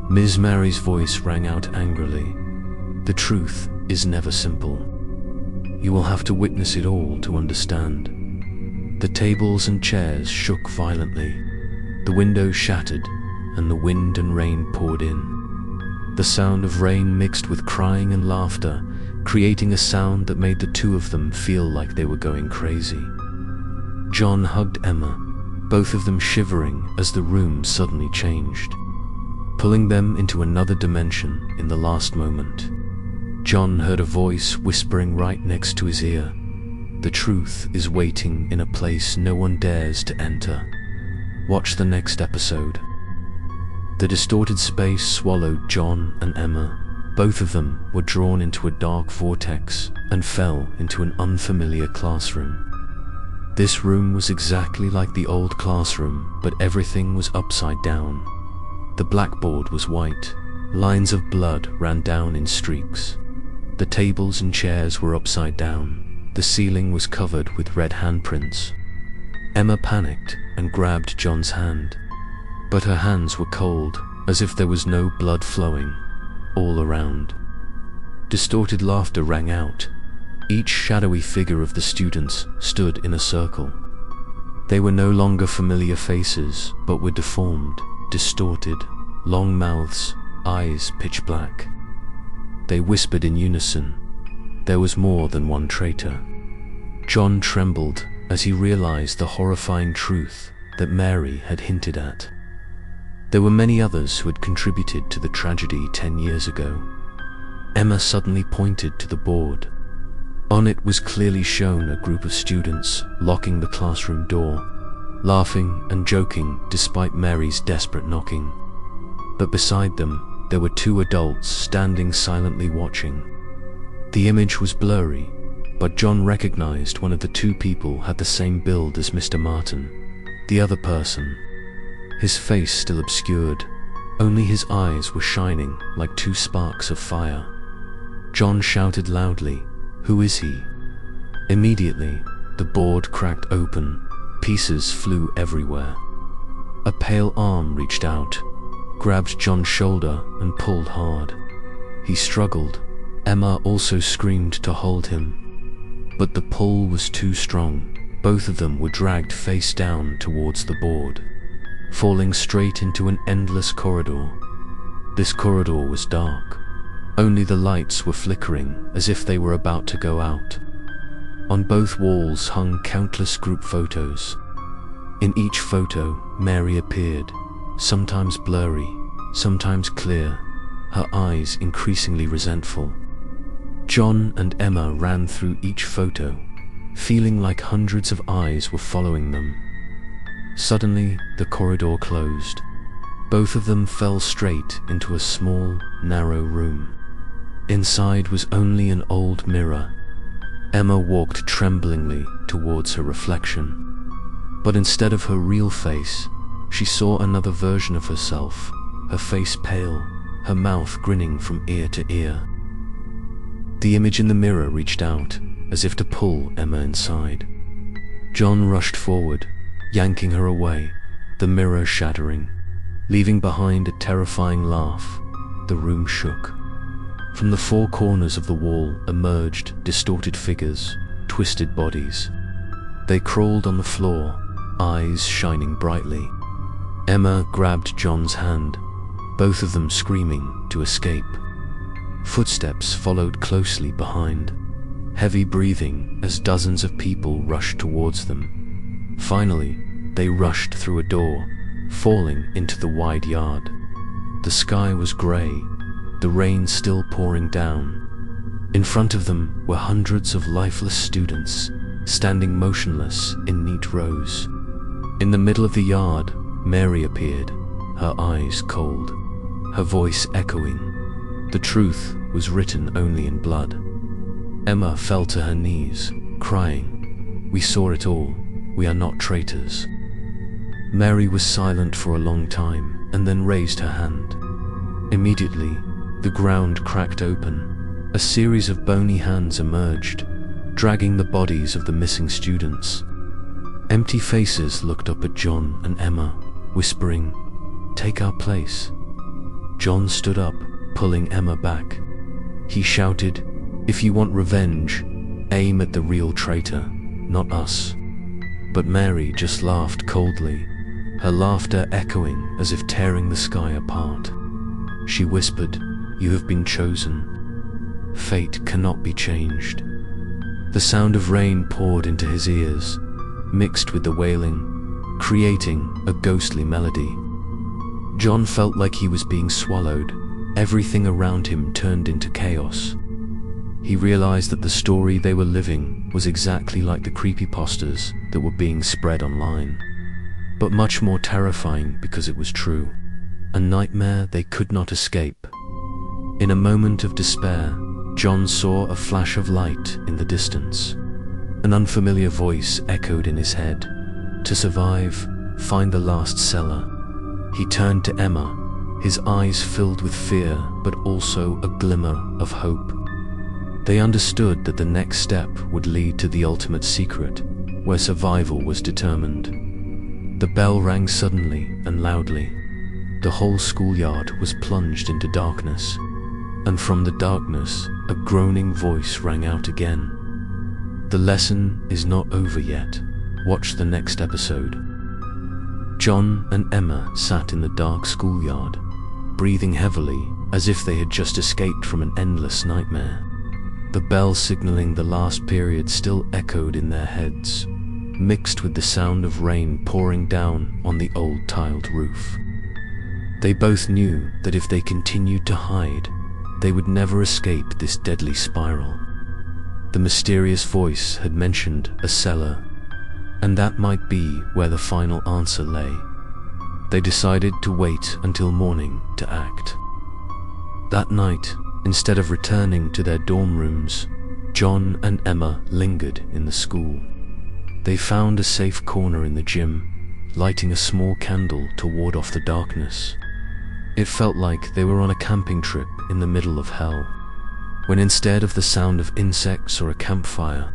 Ms. Mary's voice rang out angrily. "The truth is never simple. You will have to witness it all to understand." The tables and chairs shook violently, the windows shattered, and the wind and rain poured in. The sound of rain mixed with crying and laughter, creating a sound that made the two of them feel like they were going crazy. John hugged Emma, both of them shivering as the room suddenly changed, pulling them into another dimension in the last moment. John heard a voice whispering right next to his ear, "The truth is waiting in a place no one dares to enter. Watch the next episode." The distorted space swallowed John and Emma. Both of them were drawn into a dark vortex and fell into an unfamiliar classroom. This room was exactly like the old classroom, but everything was upside down. The blackboard was white. Lines of blood ran down in streaks. The tables and chairs were upside down. The ceiling was covered with red handprints. Emma panicked and grabbed John's hand, but her hands were cold, as if there was no blood flowing all around. Distorted laughter rang out. Each shadowy figure of the students stood in a circle. They were no longer familiar faces, but were deformed, distorted, long mouths, eyes pitch black. They whispered in unison. There was more than one traitor. John trembled as he realized the horrifying truth that Mary had hinted at. There were many others who had contributed to the tragedy 10 years ago. Emma suddenly pointed to the board. On it was clearly shown a group of students locking the classroom door, laughing and joking despite Mary's desperate knocking. But beside them, there were two adults standing silently watching. The image was blurry, but John recognized one of the two people had the same build as Mr. Martin. The other person, his face still obscured, only his eyes were shining like two sparks of fire. John shouted loudly, "Who is he?" Immediately, the board cracked open. Pieces flew everywhere. A pale arm reached out, grabbed John's shoulder and pulled hard. He struggled. Emma also screamed to hold him, but the pull was too strong. Both of them were dragged face down towards the board, falling straight into an endless corridor. This corridor was dark. Only the lights were flickering as if they were about to go out. On both walls hung countless group photos. In each photo, Mary appeared, sometimes blurry, sometimes clear, her eyes increasingly resentful. John and Emma ran through each photo, feeling like hundreds of eyes were following them. Suddenly, the corridor closed. Both of them fell straight into a small, narrow room. Inside was only an old mirror. Emma walked tremblingly towards her reflection. But instead of her real face, she saw another version of herself, her face pale, her mouth grinning from ear to ear. The image in the mirror reached out, as if to pull Emma inside. John rushed forward, yanking her away, the mirror shattering, leaving behind a terrifying laugh. The room shook. From the four corners of the wall emerged distorted figures, twisted bodies. They crawled on the floor, eyes shining brightly. Emma grabbed John's hand, both of them screaming to escape. Footsteps followed closely behind, heavy breathing as dozens of people rushed towards them. Finally, they rushed through a door, falling into the wide yard. The sky was grey, the rain still pouring down. In front of them were hundreds of lifeless students, standing motionless in neat rows. In the middle of the yard, Mary appeared, her eyes cold, her voice echoing. The truth was written only in blood. Emma fell to her knees, crying, "We saw it all. We are not traitors." Mary was silent for a long time, and then raised her hand. Immediately, the ground cracked open. A series of bony hands emerged, dragging the bodies of the missing students. Empty faces looked up at John and Emma, whispering, "Take our place." John stood up, pulling Emma back. He shouted, "If you want revenge, aim at the real traitor, not us." But Mary just laughed coldly, her laughter echoing as if tearing the sky apart. She whispered, "You have been chosen. Fate cannot be changed." The sound of rain poured into his ears, mixed with the wailing, creating a ghostly melody. John felt like he was being swallowed. Everything around him turned into chaos. He realized that the story they were living was exactly like the creepypastas that were being spread online, but much more terrifying because it was true. A nightmare they could not escape. In a moment of despair, John saw a flash of light in the distance. An unfamiliar voice echoed in his head. "To survive, find the last cellar." He turned to Emma, his eyes filled with fear but also a glimmer of hope. They understood that the next step would lead to the ultimate secret, where survival was determined. The bell rang suddenly and loudly. The whole schoolyard was plunged into darkness, and from the darkness, a groaning voice rang out again. The lesson is not over yet. Watch the next episode. John and Emma sat in the dark schoolyard, breathing heavily as if they had just escaped from an endless nightmare. The bell signaling the last period still echoed in their heads, mixed with the sound of rain pouring down on the old tiled roof. They both knew that if they continued to hide, they would never escape this deadly spiral. The mysterious voice had mentioned a cellar, and that might be where the final answer lay. They decided to wait until morning to act. That night, instead of returning to their dorm rooms, John and Emma lingered in the school. They found a safe corner in the gym, lighting a small candle to ward off the darkness. It felt like they were on a camping trip in the middle of hell, when instead of the sound of insects or a campfire,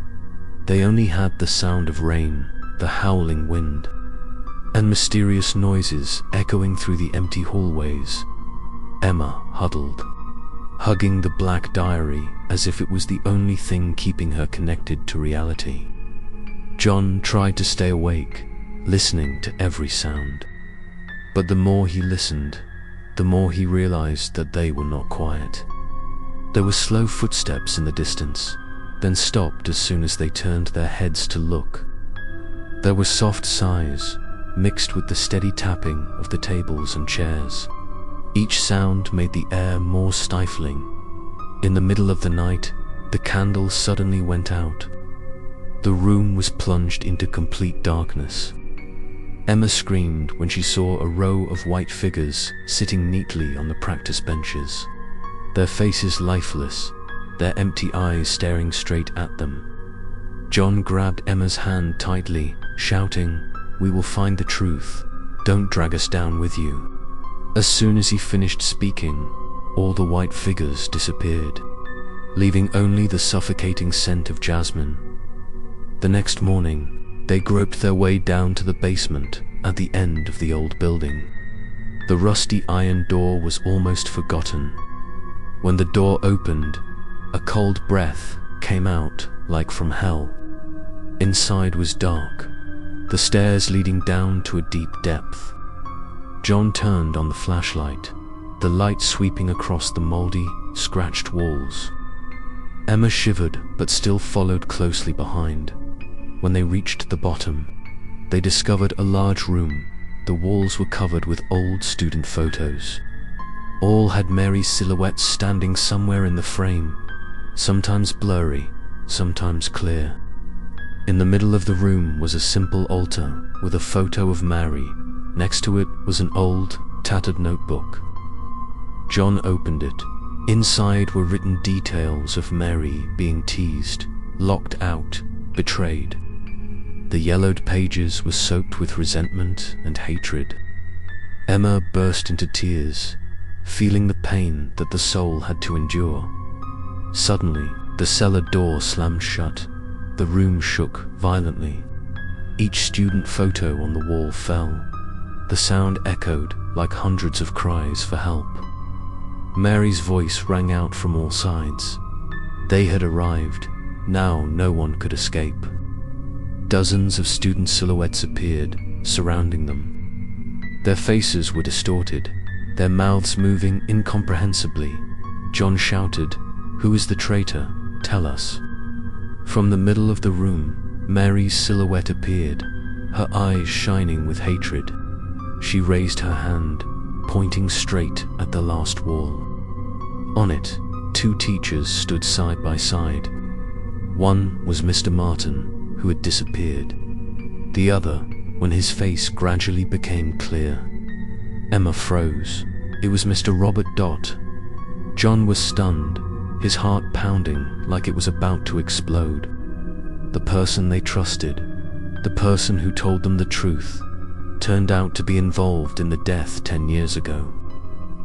they only had the sound of rain, the howling wind, and mysterious noises echoing through the empty hallways. Emma huddled, hugging the black diary as if it was the only thing keeping her connected to reality. John tried to stay awake, listening to every sound. But the more he listened, the more he realized that they were not quiet. There were slow footsteps in the distance, then stopped as soon as they turned their heads to look. There were soft sighs, mixed with the steady tapping of the tables and chairs. Each sound made the air more stifling. In the middle of the night, the candle suddenly went out. The room was plunged into complete darkness. Emma screamed when she saw a row of white figures sitting neatly on the practice benches, their faces lifeless, their empty eyes staring straight at them. John grabbed Emma's hand tightly, shouting, "We will find the truth. Don't drag us down with you." As soon as he finished speaking, all the white figures disappeared, leaving only the suffocating scent of jasmine. The next morning, they groped their way down to the basement at the end of the old building. The rusty iron door was almost forgotten. When the door opened, a cold breath came out like from hell. Inside was dark, the stairs leading down to a deep depth. John turned on the flashlight, the light sweeping across the moldy, scratched walls. Emma shivered but still followed closely behind. When they reached the bottom, they discovered a large room. The walls were covered with old student photos. All had Mary's silhouette standing somewhere in the frame, sometimes blurry, sometimes clear. In the middle of the room was a simple altar with a photo of Mary. Next to it was an old, tattered notebook. John opened it. Inside were written details of Mary being teased, locked out, betrayed. The yellowed pages were soaked with resentment and hatred. Emma burst into tears, feeling the pain that the soul had to endure. Suddenly, the cellar door slammed shut. The room shook violently. Each student photo on the wall fell. The sound echoed like hundreds of cries for help. Mary's voice rang out from all sides. They had arrived. Now no one could escape. Dozens of student silhouettes appeared, surrounding them. Their faces were distorted, their mouths moving incomprehensibly. John shouted, "Who is the traitor? Tell us." From the middle of the room, Mary's silhouette appeared, her eyes shining with hatred. She raised her hand, pointing straight at the last wall. On it, two teachers stood side by side. One was Mr. Martin, who had disappeared. The other, when his face gradually became clear. Emma froze. It was Mr. Robert Dott. John was stunned, his heart pounding like it was about to explode. The person they trusted, the person who told them the truth, turned out to be involved in the death 10 years ago.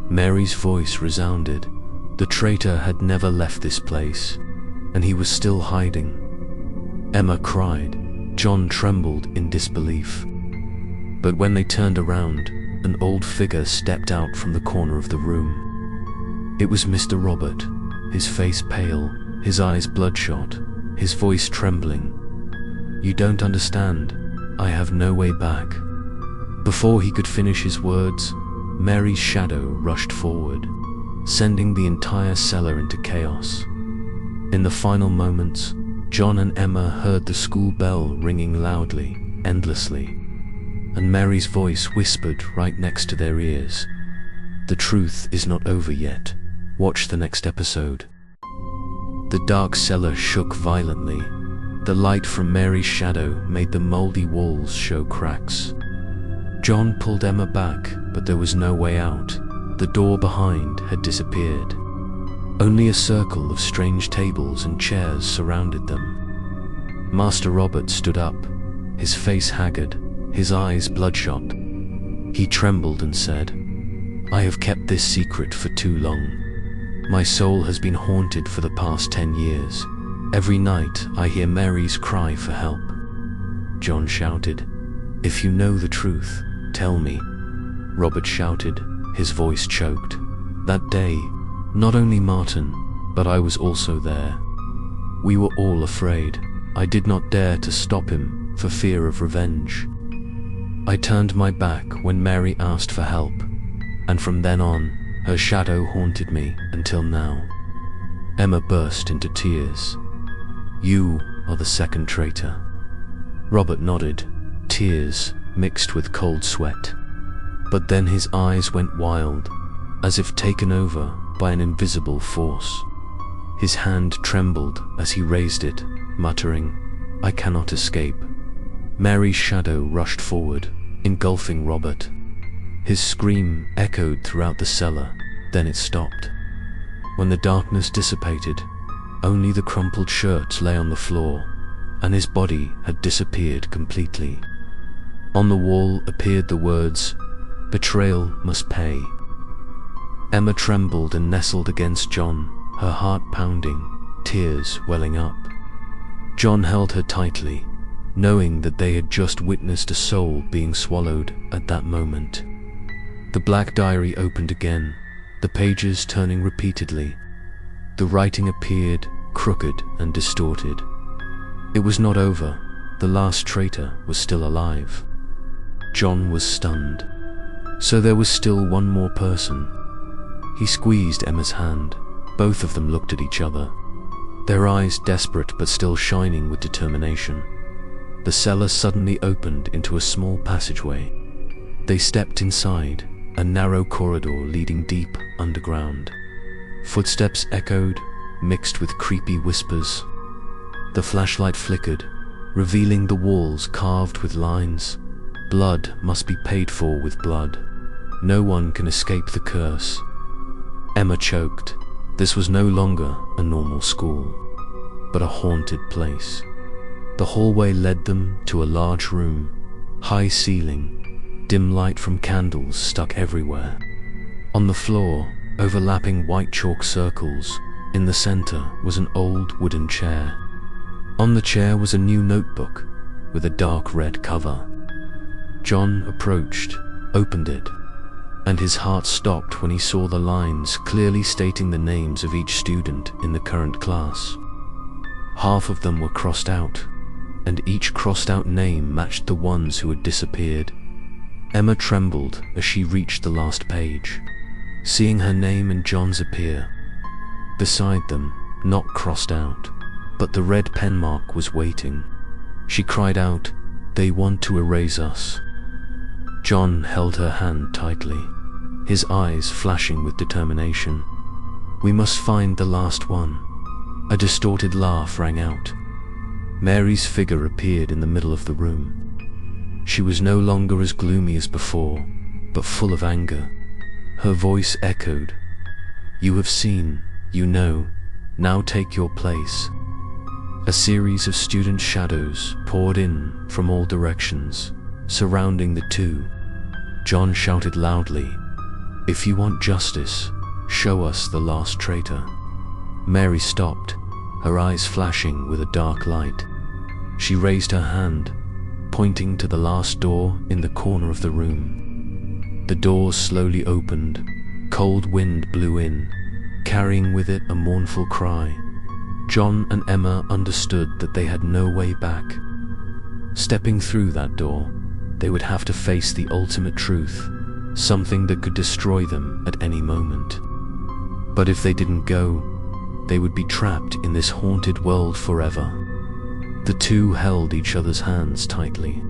Mary's voice resounded. The traitor had never left this place. and he was still hiding. Emma cried. John trembled in disbelief. But when they turned around, an old figure stepped out from the corner of the room. It was Mr. Robert, his face pale, his eyes bloodshot, his voice trembling. "You don't understand. I have no way back." Before he could finish his words, Mary's shadow rushed forward, sending the entire cellar into chaos. In the final moments, John and Emma heard the school bell ringing loudly, endlessly, and Mary's voice whispered right next to their ears, "The truth is not over yet. Watch the next episode." The dark cellar shook violently. The light from Mary's shadow made the moldy walls show cracks. John pulled Emma back, but there was no way out. The door behind had disappeared. Only a circle of strange tables and chairs surrounded them. Master Robert stood up, his face haggard, his eyes bloodshot. He trembled and said, "I have kept this secret for too long. My soul has been haunted for the past 10 years. Every night I hear Mary's cry for help." John shouted, "If you know the truth, tell me." Robert shouted, his voice choked. "That day, not only Martin, but I was also there. We were all afraid. I did not dare to stop him for fear of revenge. I turned my back when Mary asked for help, and from then on, her shadow haunted me until now." Emma burst into tears. "You are the second traitor." Robert nodded, tears mixed with cold sweat. But then his eyes went wild, as if taken over by an invisible force. His hand trembled as he raised it, muttering, "I cannot escape." Mary's shadow rushed forward, engulfing Robert. His scream echoed throughout the cellar, then it stopped. When the darkness dissipated, only the crumpled shirts lay on the floor, and his body had disappeared completely. On the wall appeared the words, "Betrayal must pay." Emma trembled and nestled against John, her heart pounding, tears welling up. John held her tightly, knowing that they had just witnessed a soul being swallowed at that moment. The black diary opened again, the pages turning repeatedly. The writing appeared crooked and distorted. It was not over. The last traitor was still alive. John was stunned. So there was still one more person. He squeezed Emma's hand. Both of them looked at each other, their eyes desperate but still shining with determination. The cellar suddenly opened into a small passageway. They stepped inside, a narrow corridor leading deep underground. Footsteps echoed, mixed with creepy whispers. The flashlight flickered, revealing the walls carved with lines. Blood must be paid for with blood. No one can escape the curse. Emma choked. This was no longer a normal school, but a haunted place. The hallway led them to a large room, high ceiling, dim light from candles stuck everywhere. On the floor, overlapping white chalk circles, in the center was an old wooden chair. On the chair was a new notebook with a dark red cover. John approached, opened it, and his heart stopped when he saw the lines clearly stating the names of each student in the current class. Half of them were crossed out, and each crossed out name matched the ones who had disappeared. Emma trembled as she reached the last page, seeing her name and John's appear. Beside them, not crossed out, but the red pen mark was waiting. She cried out, "They want to erase us." John held her hand tightly, his eyes flashing with determination. "We must find the last one." A distorted laugh rang out. Mary's figure appeared in the middle of the room. She was no longer as gloomy as before, but full of anger. Her voice echoed, "You have seen, you know, now take your place." A series of student shadows poured in from all directions, surrounding the two. John shouted loudly, "If you want justice, show us the last traitor." Mary stopped, her eyes flashing with a dark light. She raised her hand, pointing to the last door in the corner of the room. The door slowly opened. Cold wind blew in, carrying with it a mournful cry. John and Emma understood that they had no way back. Stepping through that door, they would have to face the ultimate truth, something that could destroy them at any moment. But if they didn't go, they would be trapped in this haunted world forever. The two held each other's hands tightly,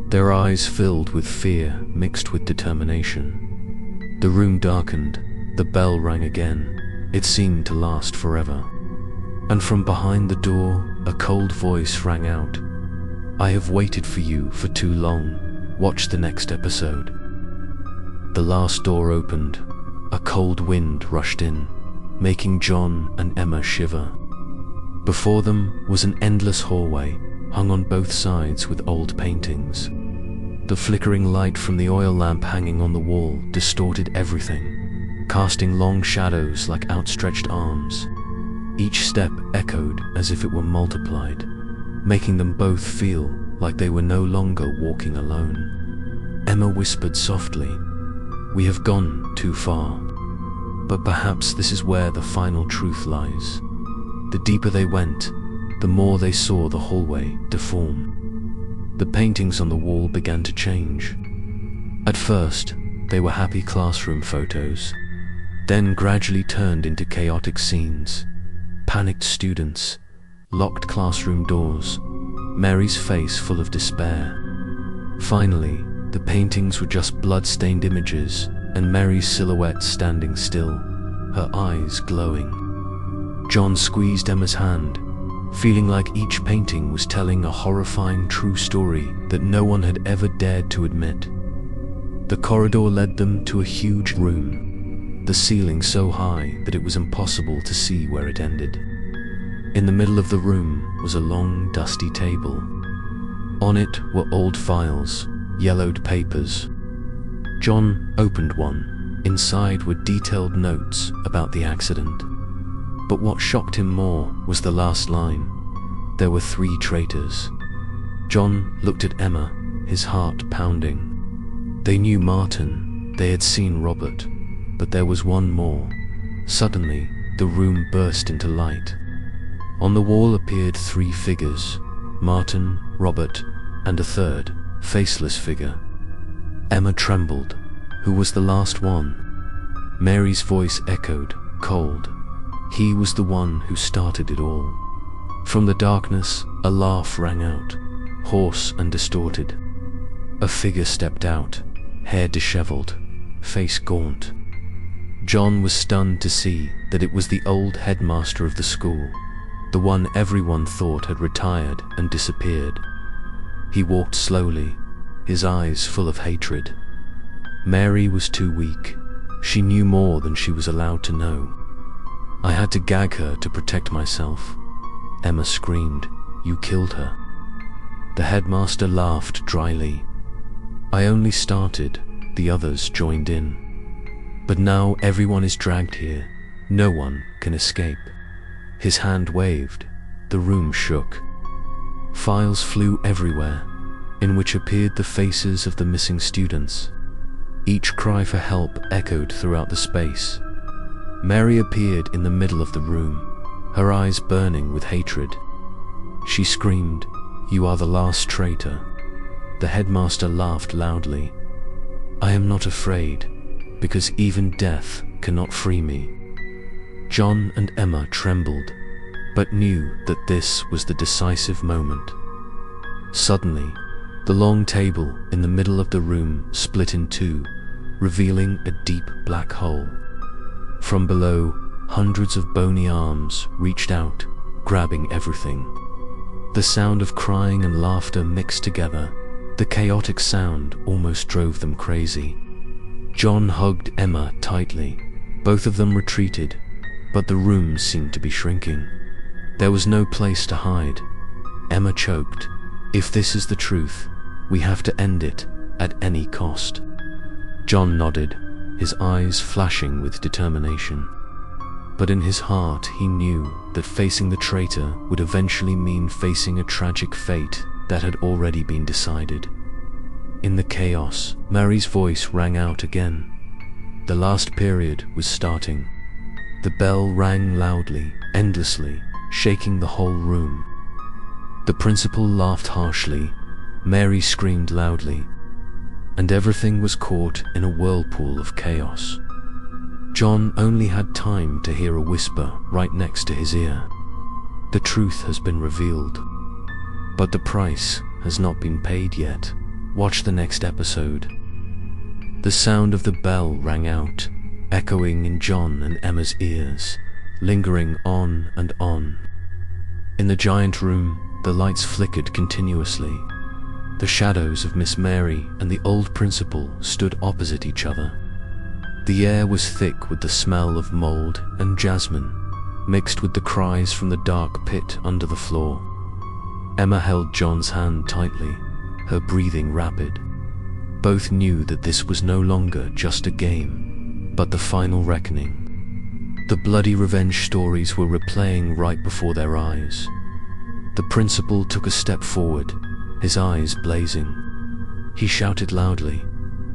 their eyes filled with fear mixed with determination. The room darkened, the bell rang again. It seemed to last forever. And from behind the door, a cold voice rang out. "I have waited for you for too long. Watch the next episode." The last door opened. A cold wind rushed in, making John and Emma shiver. Before them was an endless hallway, hung on both sides with old paintings. The flickering light from the oil lamp hanging on the wall distorted everything, casting long shadows like outstretched arms. Each step echoed as if it were multiplied, making them both feel like they were no longer walking alone. Emma whispered softly, "We have gone too far, but perhaps this is where the final truth lies." The deeper they went, the more they saw the hallway deform. The paintings on the wall began to change. At first, they were happy classroom photos, then gradually turned into chaotic scenes. Panicked students, locked classroom doors, Mary's face full of despair. Finally, the paintings were just blood-stained images, and Mary's silhouette standing still, her eyes glowing. John squeezed Emma's hand, feeling like each painting was telling a horrifying true story that no one had ever dared to admit. The corridor led them to a huge room, the ceiling so high that it was impossible to see where it ended. In the middle of the room was a long, dusty table. On it were old files, yellowed papers. John opened one. Inside were detailed notes about the accident. But what shocked him more was the last line. There were 3 traitors. John looked at Emma, his heart pounding. They knew Martin, they had seen Robert, but there was one more. Suddenly, the room burst into light. On the wall appeared 3 figures, Martin, Robert, and a third, faceless figure. Emma trembled. Who was the last one? Mary's voice echoed, cold. He was the one who started it all. From the darkness, a laugh rang out, hoarse and distorted. A figure stepped out, hair disheveled, face gaunt. John was stunned to see that it was the old headmaster of the school, the one everyone thought had retired and disappeared. He walked slowly, his eyes full of hatred. Mary was too weak. She knew more than she was allowed to know. "I had to gag her to protect myself." Emma screamed, "You killed her." The headmaster laughed dryly. "I only started, the others joined in. But now everyone is dragged here. No one can escape." His hand waved. The room shook. Files flew everywhere, in which appeared the faces of the missing students. Each cry for help echoed throughout the space. Mary appeared in the middle of the room, her eyes burning with hatred. She screamed, "You are the last traitor." The headmaster laughed loudly. "I am not afraid, because even death cannot free me." John and Emma trembled, but knew that this was the decisive moment. Suddenly, the long table in the middle of the room split in 2, revealing a deep black hole. From below, hundreds of bony arms reached out, grabbing everything. The sound of crying and laughter mixed together. The chaotic sound almost drove them crazy. John hugged Emma tightly. Both of them retreated, but the room seemed to be shrinking. There was no place to hide. Emma choked. "If this is the truth, we have to end it at any cost." John nodded, his eyes flashing with determination. But in his heart he knew that facing the traitor would eventually mean facing a tragic fate that had already been decided. In the chaos, Mary's voice rang out again. The last period was starting. The bell rang loudly, endlessly, shaking the whole room. The principal laughed harshly, Mary screamed loudly, and everything was caught in a whirlpool of chaos. John only had time to hear a whisper right next to his ear. The truth has been revealed, but the price has not been paid yet. Watch the next episode. The sound of the bell rang out, echoing in John and Emma's ears, lingering on and on. In the giant room, the lights flickered continuously. The shadows of Miss Mary and the old principal stood opposite each other. The air was thick with the smell of mold and jasmine, mixed with the cries from the dark pit under the floor. Emma held John's hand tightly, her breathing rapid. Both knew that this was no longer just a game, but the final reckoning. The bloody revenge stories were replaying right before their eyes. The principal took a step forward, his eyes blazing. He shouted loudly,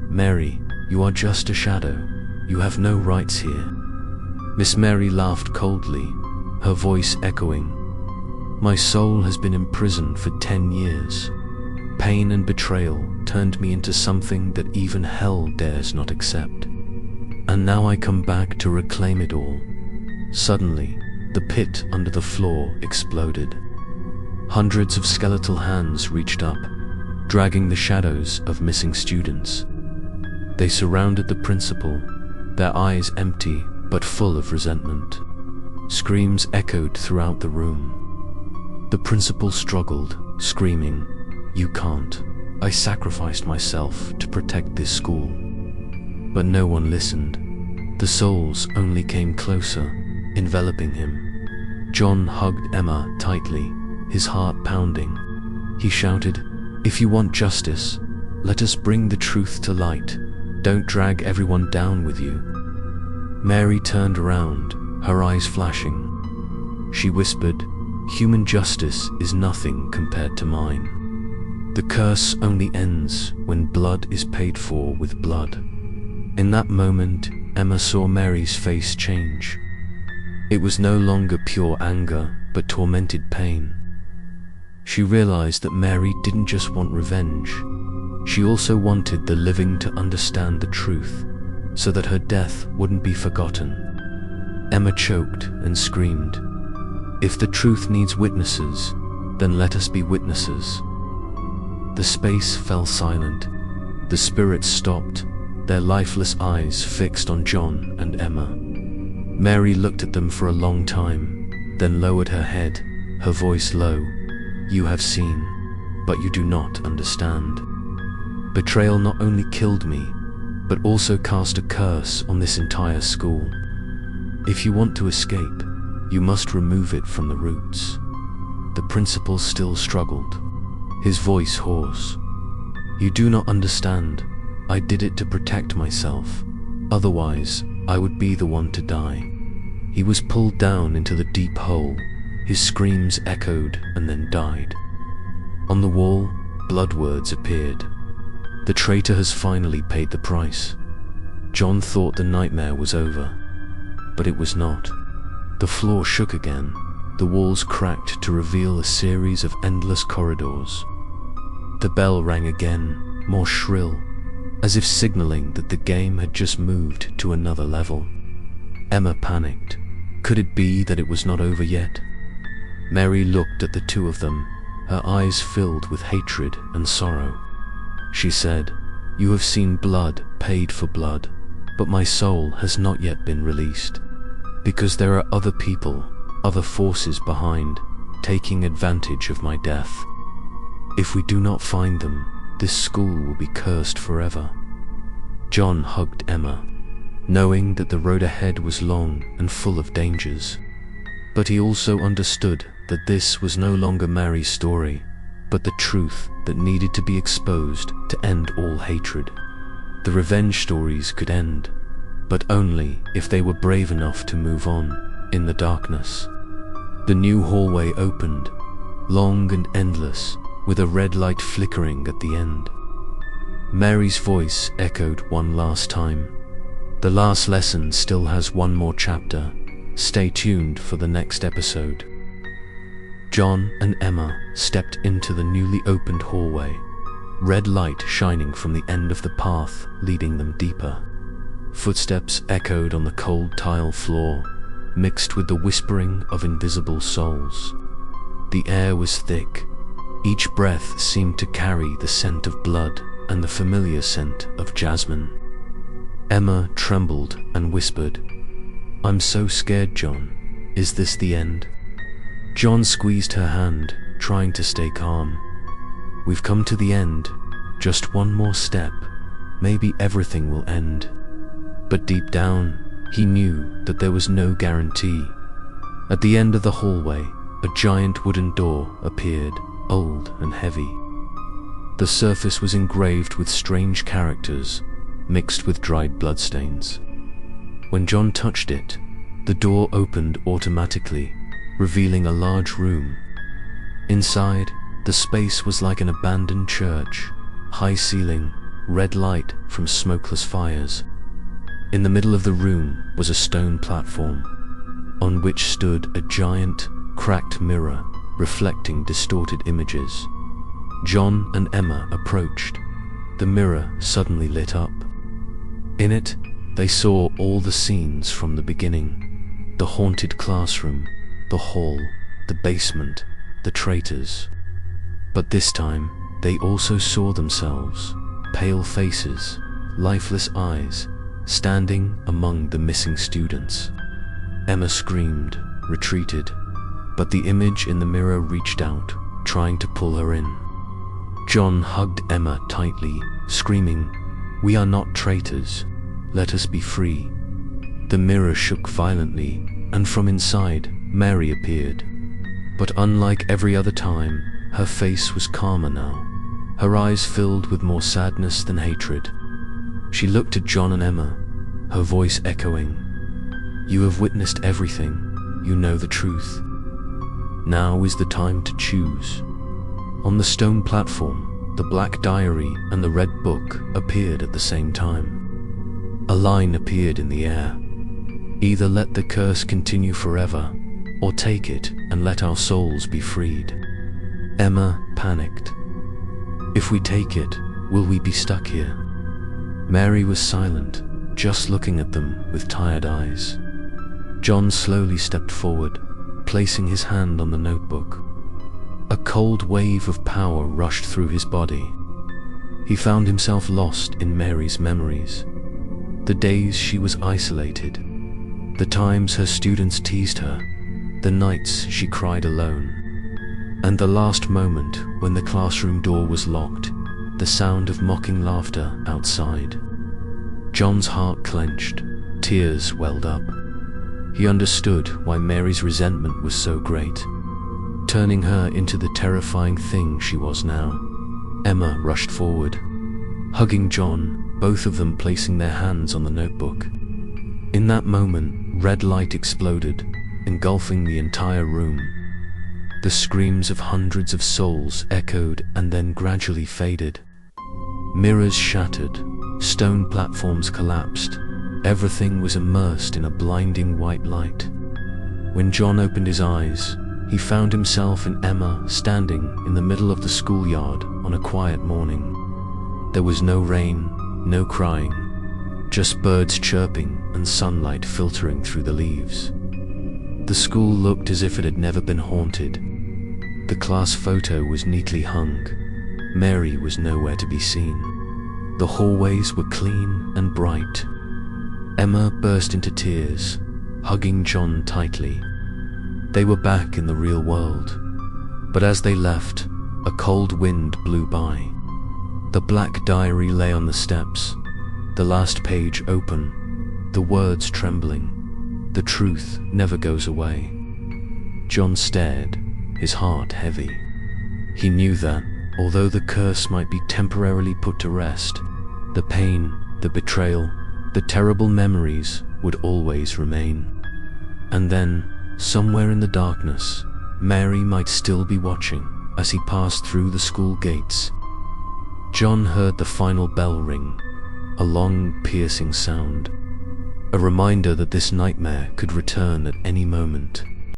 "Mary, you are just a shadow. You have no rights here." Miss Mary laughed coldly, her voice echoing, "My soul has been imprisoned for 10 years. Pain and betrayal turned me into something that even hell dares not accept. And now I come back to reclaim it all." Suddenly, the pit under the floor exploded. Hundreds of skeletal hands reached up, dragging the shadows of missing students. They surrounded the principal, their eyes empty but full of resentment. Screams echoed throughout the room. The principal struggled, screaming, "You can't. I sacrificed myself to protect this school." But no one listened. The souls only came closer, enveloping him. John hugged Emma tightly, his heart pounding. He shouted, "If you want justice, let us bring the truth to light. Don't drag everyone down with you." Mary turned around, her eyes flashing. She whispered, "Human justice is nothing compared to mine. The curse only ends when blood is paid for with blood." In that moment, Emma saw Mary's face change. It was no longer pure anger, but tormented pain. She realized that Mary didn't just want revenge. She also wanted the living to understand the truth, so that her death wouldn't be forgotten. Emma choked and screamed, "If the truth needs witnesses, then let us be witnesses." The space fell silent. The spirits stopped, their lifeless eyes fixed on John and Emma. Mary looked at them for a long time, then lowered her head, her voice low. "You have seen, but you do not understand. Betrayal not only killed me, but also cast a curse on this entire school. If you want to escape, you must remove it from the roots." The principal still struggled, his voice hoarse. "You do not understand. I did it to protect myself. Otherwise, I would be the one to die." He was pulled down into the deep hole. His screams echoed and then died. On the wall, blood words appeared. "The traitor has finally paid the price." John thought the nightmare was over, but it was not. The floor shook again. The walls cracked to reveal a series of endless corridors. The bell rang again, more shrill, as if signaling that the game had just moved to another level. Emma panicked. Could it be that it was not over yet? Mary looked at the two of them, her eyes filled with hatred and sorrow. She said, "You have seen blood paid for blood, but my soul has not yet been released, because there are other people, other forces behind, taking advantage of my death. If we do not find them, this school will be cursed forever." John hugged Emma, knowing that the road ahead was long and full of dangers. But he also understood that this was no longer Mary's story, but the truth that needed to be exposed to end all hatred. The revenge stories could end, but only if they were brave enough to move on. in the darkness. The new hallway opened, long and endless, with a red light flickering at the end. Mary's voice echoed one last time. The last lesson still has one more chapter. Stay tuned for the next episode. John and Emma stepped into the newly opened hallway, red light shining from the end of the path leading them deeper. Footsteps echoed on the cold tile floor, mixed with the whispering of invisible souls. The air was thick. Each breath seemed to carry the scent of blood and the familiar scent of jasmine. Emma trembled and whispered, "I'm so scared, John. Is this the end?" John squeezed her hand, trying to stay calm. "We've come to the end. Just one more step. Maybe everything will end." But deep down, he knew that there was no guarantee. At the end of the hallway, a giant wooden door appeared, old and heavy. The surface was engraved with strange characters, mixed with dried bloodstains. When John touched it, the door opened automatically, revealing a large room. Inside, the space was like an abandoned church, high ceiling, red light from smokeless fires. In the middle of the room was a stone platform, on which stood a giant, cracked mirror reflecting distorted images. John and Emma approached. The mirror suddenly lit up. In it, they saw all the scenes from the beginning: the haunted classroom, the hall, the basement, the traitors. But this time, they also saw themselves, pale faces, lifeless eyes, standing among the missing students. Emma screamed, retreated, but the image in the mirror reached out, trying to pull her in. John hugged Emma tightly, screaming, "We are not traitors. Let us be free." The mirror shook violently, and from inside, Mary appeared. But unlike every other time, her face was calmer now, her eyes filled with more sadness than hatred. She looked at John and Emma, her voice echoing, "You have witnessed everything. You know the truth. Now is the time to choose." On the stone platform, the black diary and the red book appeared at the same time. A line appeared in the air. "Either let the curse continue forever, or take it and let our souls be freed." Emma panicked. "If we take it, will we be stuck here?" Mary was silent, just looking at them with tired eyes. John slowly stepped forward, placing his hand on the notebook. A cold wave of power rushed through his body. He found himself lost in Mary's memories. The days she was isolated, the times her students teased her, the nights she cried alone, and the last moment when the classroom door was locked, the sound of mocking laughter outside. John's heart clenched, tears welled up. He understood why Mary's resentment was so great, turning her into the terrifying thing she was now. Emma rushed forward, hugging John, both of them placing their hands on the notebook. In that moment, red light exploded, engulfing the entire room. The screams of hundreds of souls echoed and then gradually faded. Mirrors shattered, stone platforms collapsed. Everything was immersed in a blinding white light. When John opened his eyes, he found himself and Emma standing in the middle of the schoolyard on a quiet morning. There was no rain, no crying, just birds chirping and sunlight filtering through the leaves. The school looked as if it had never been haunted. The class photo was neatly hung. Mary was nowhere to be seen. The hallways were clean and bright. Emma burst into tears, hugging John tightly. They were back in the real world. But as they left, a cold wind blew by. The black diary lay on the steps, the last page open, the words trembling. The truth never goes away. John stared, his heart heavy. He knew that, although the curse might be temporarily put to rest, the pain, the betrayal, the terrible memories would always remain. And then, somewhere in the darkness, Mary might still be watching as he passed through the school gates. John heard the final bell ring, a long, piercing sound, a reminder that this nightmare could return at any moment.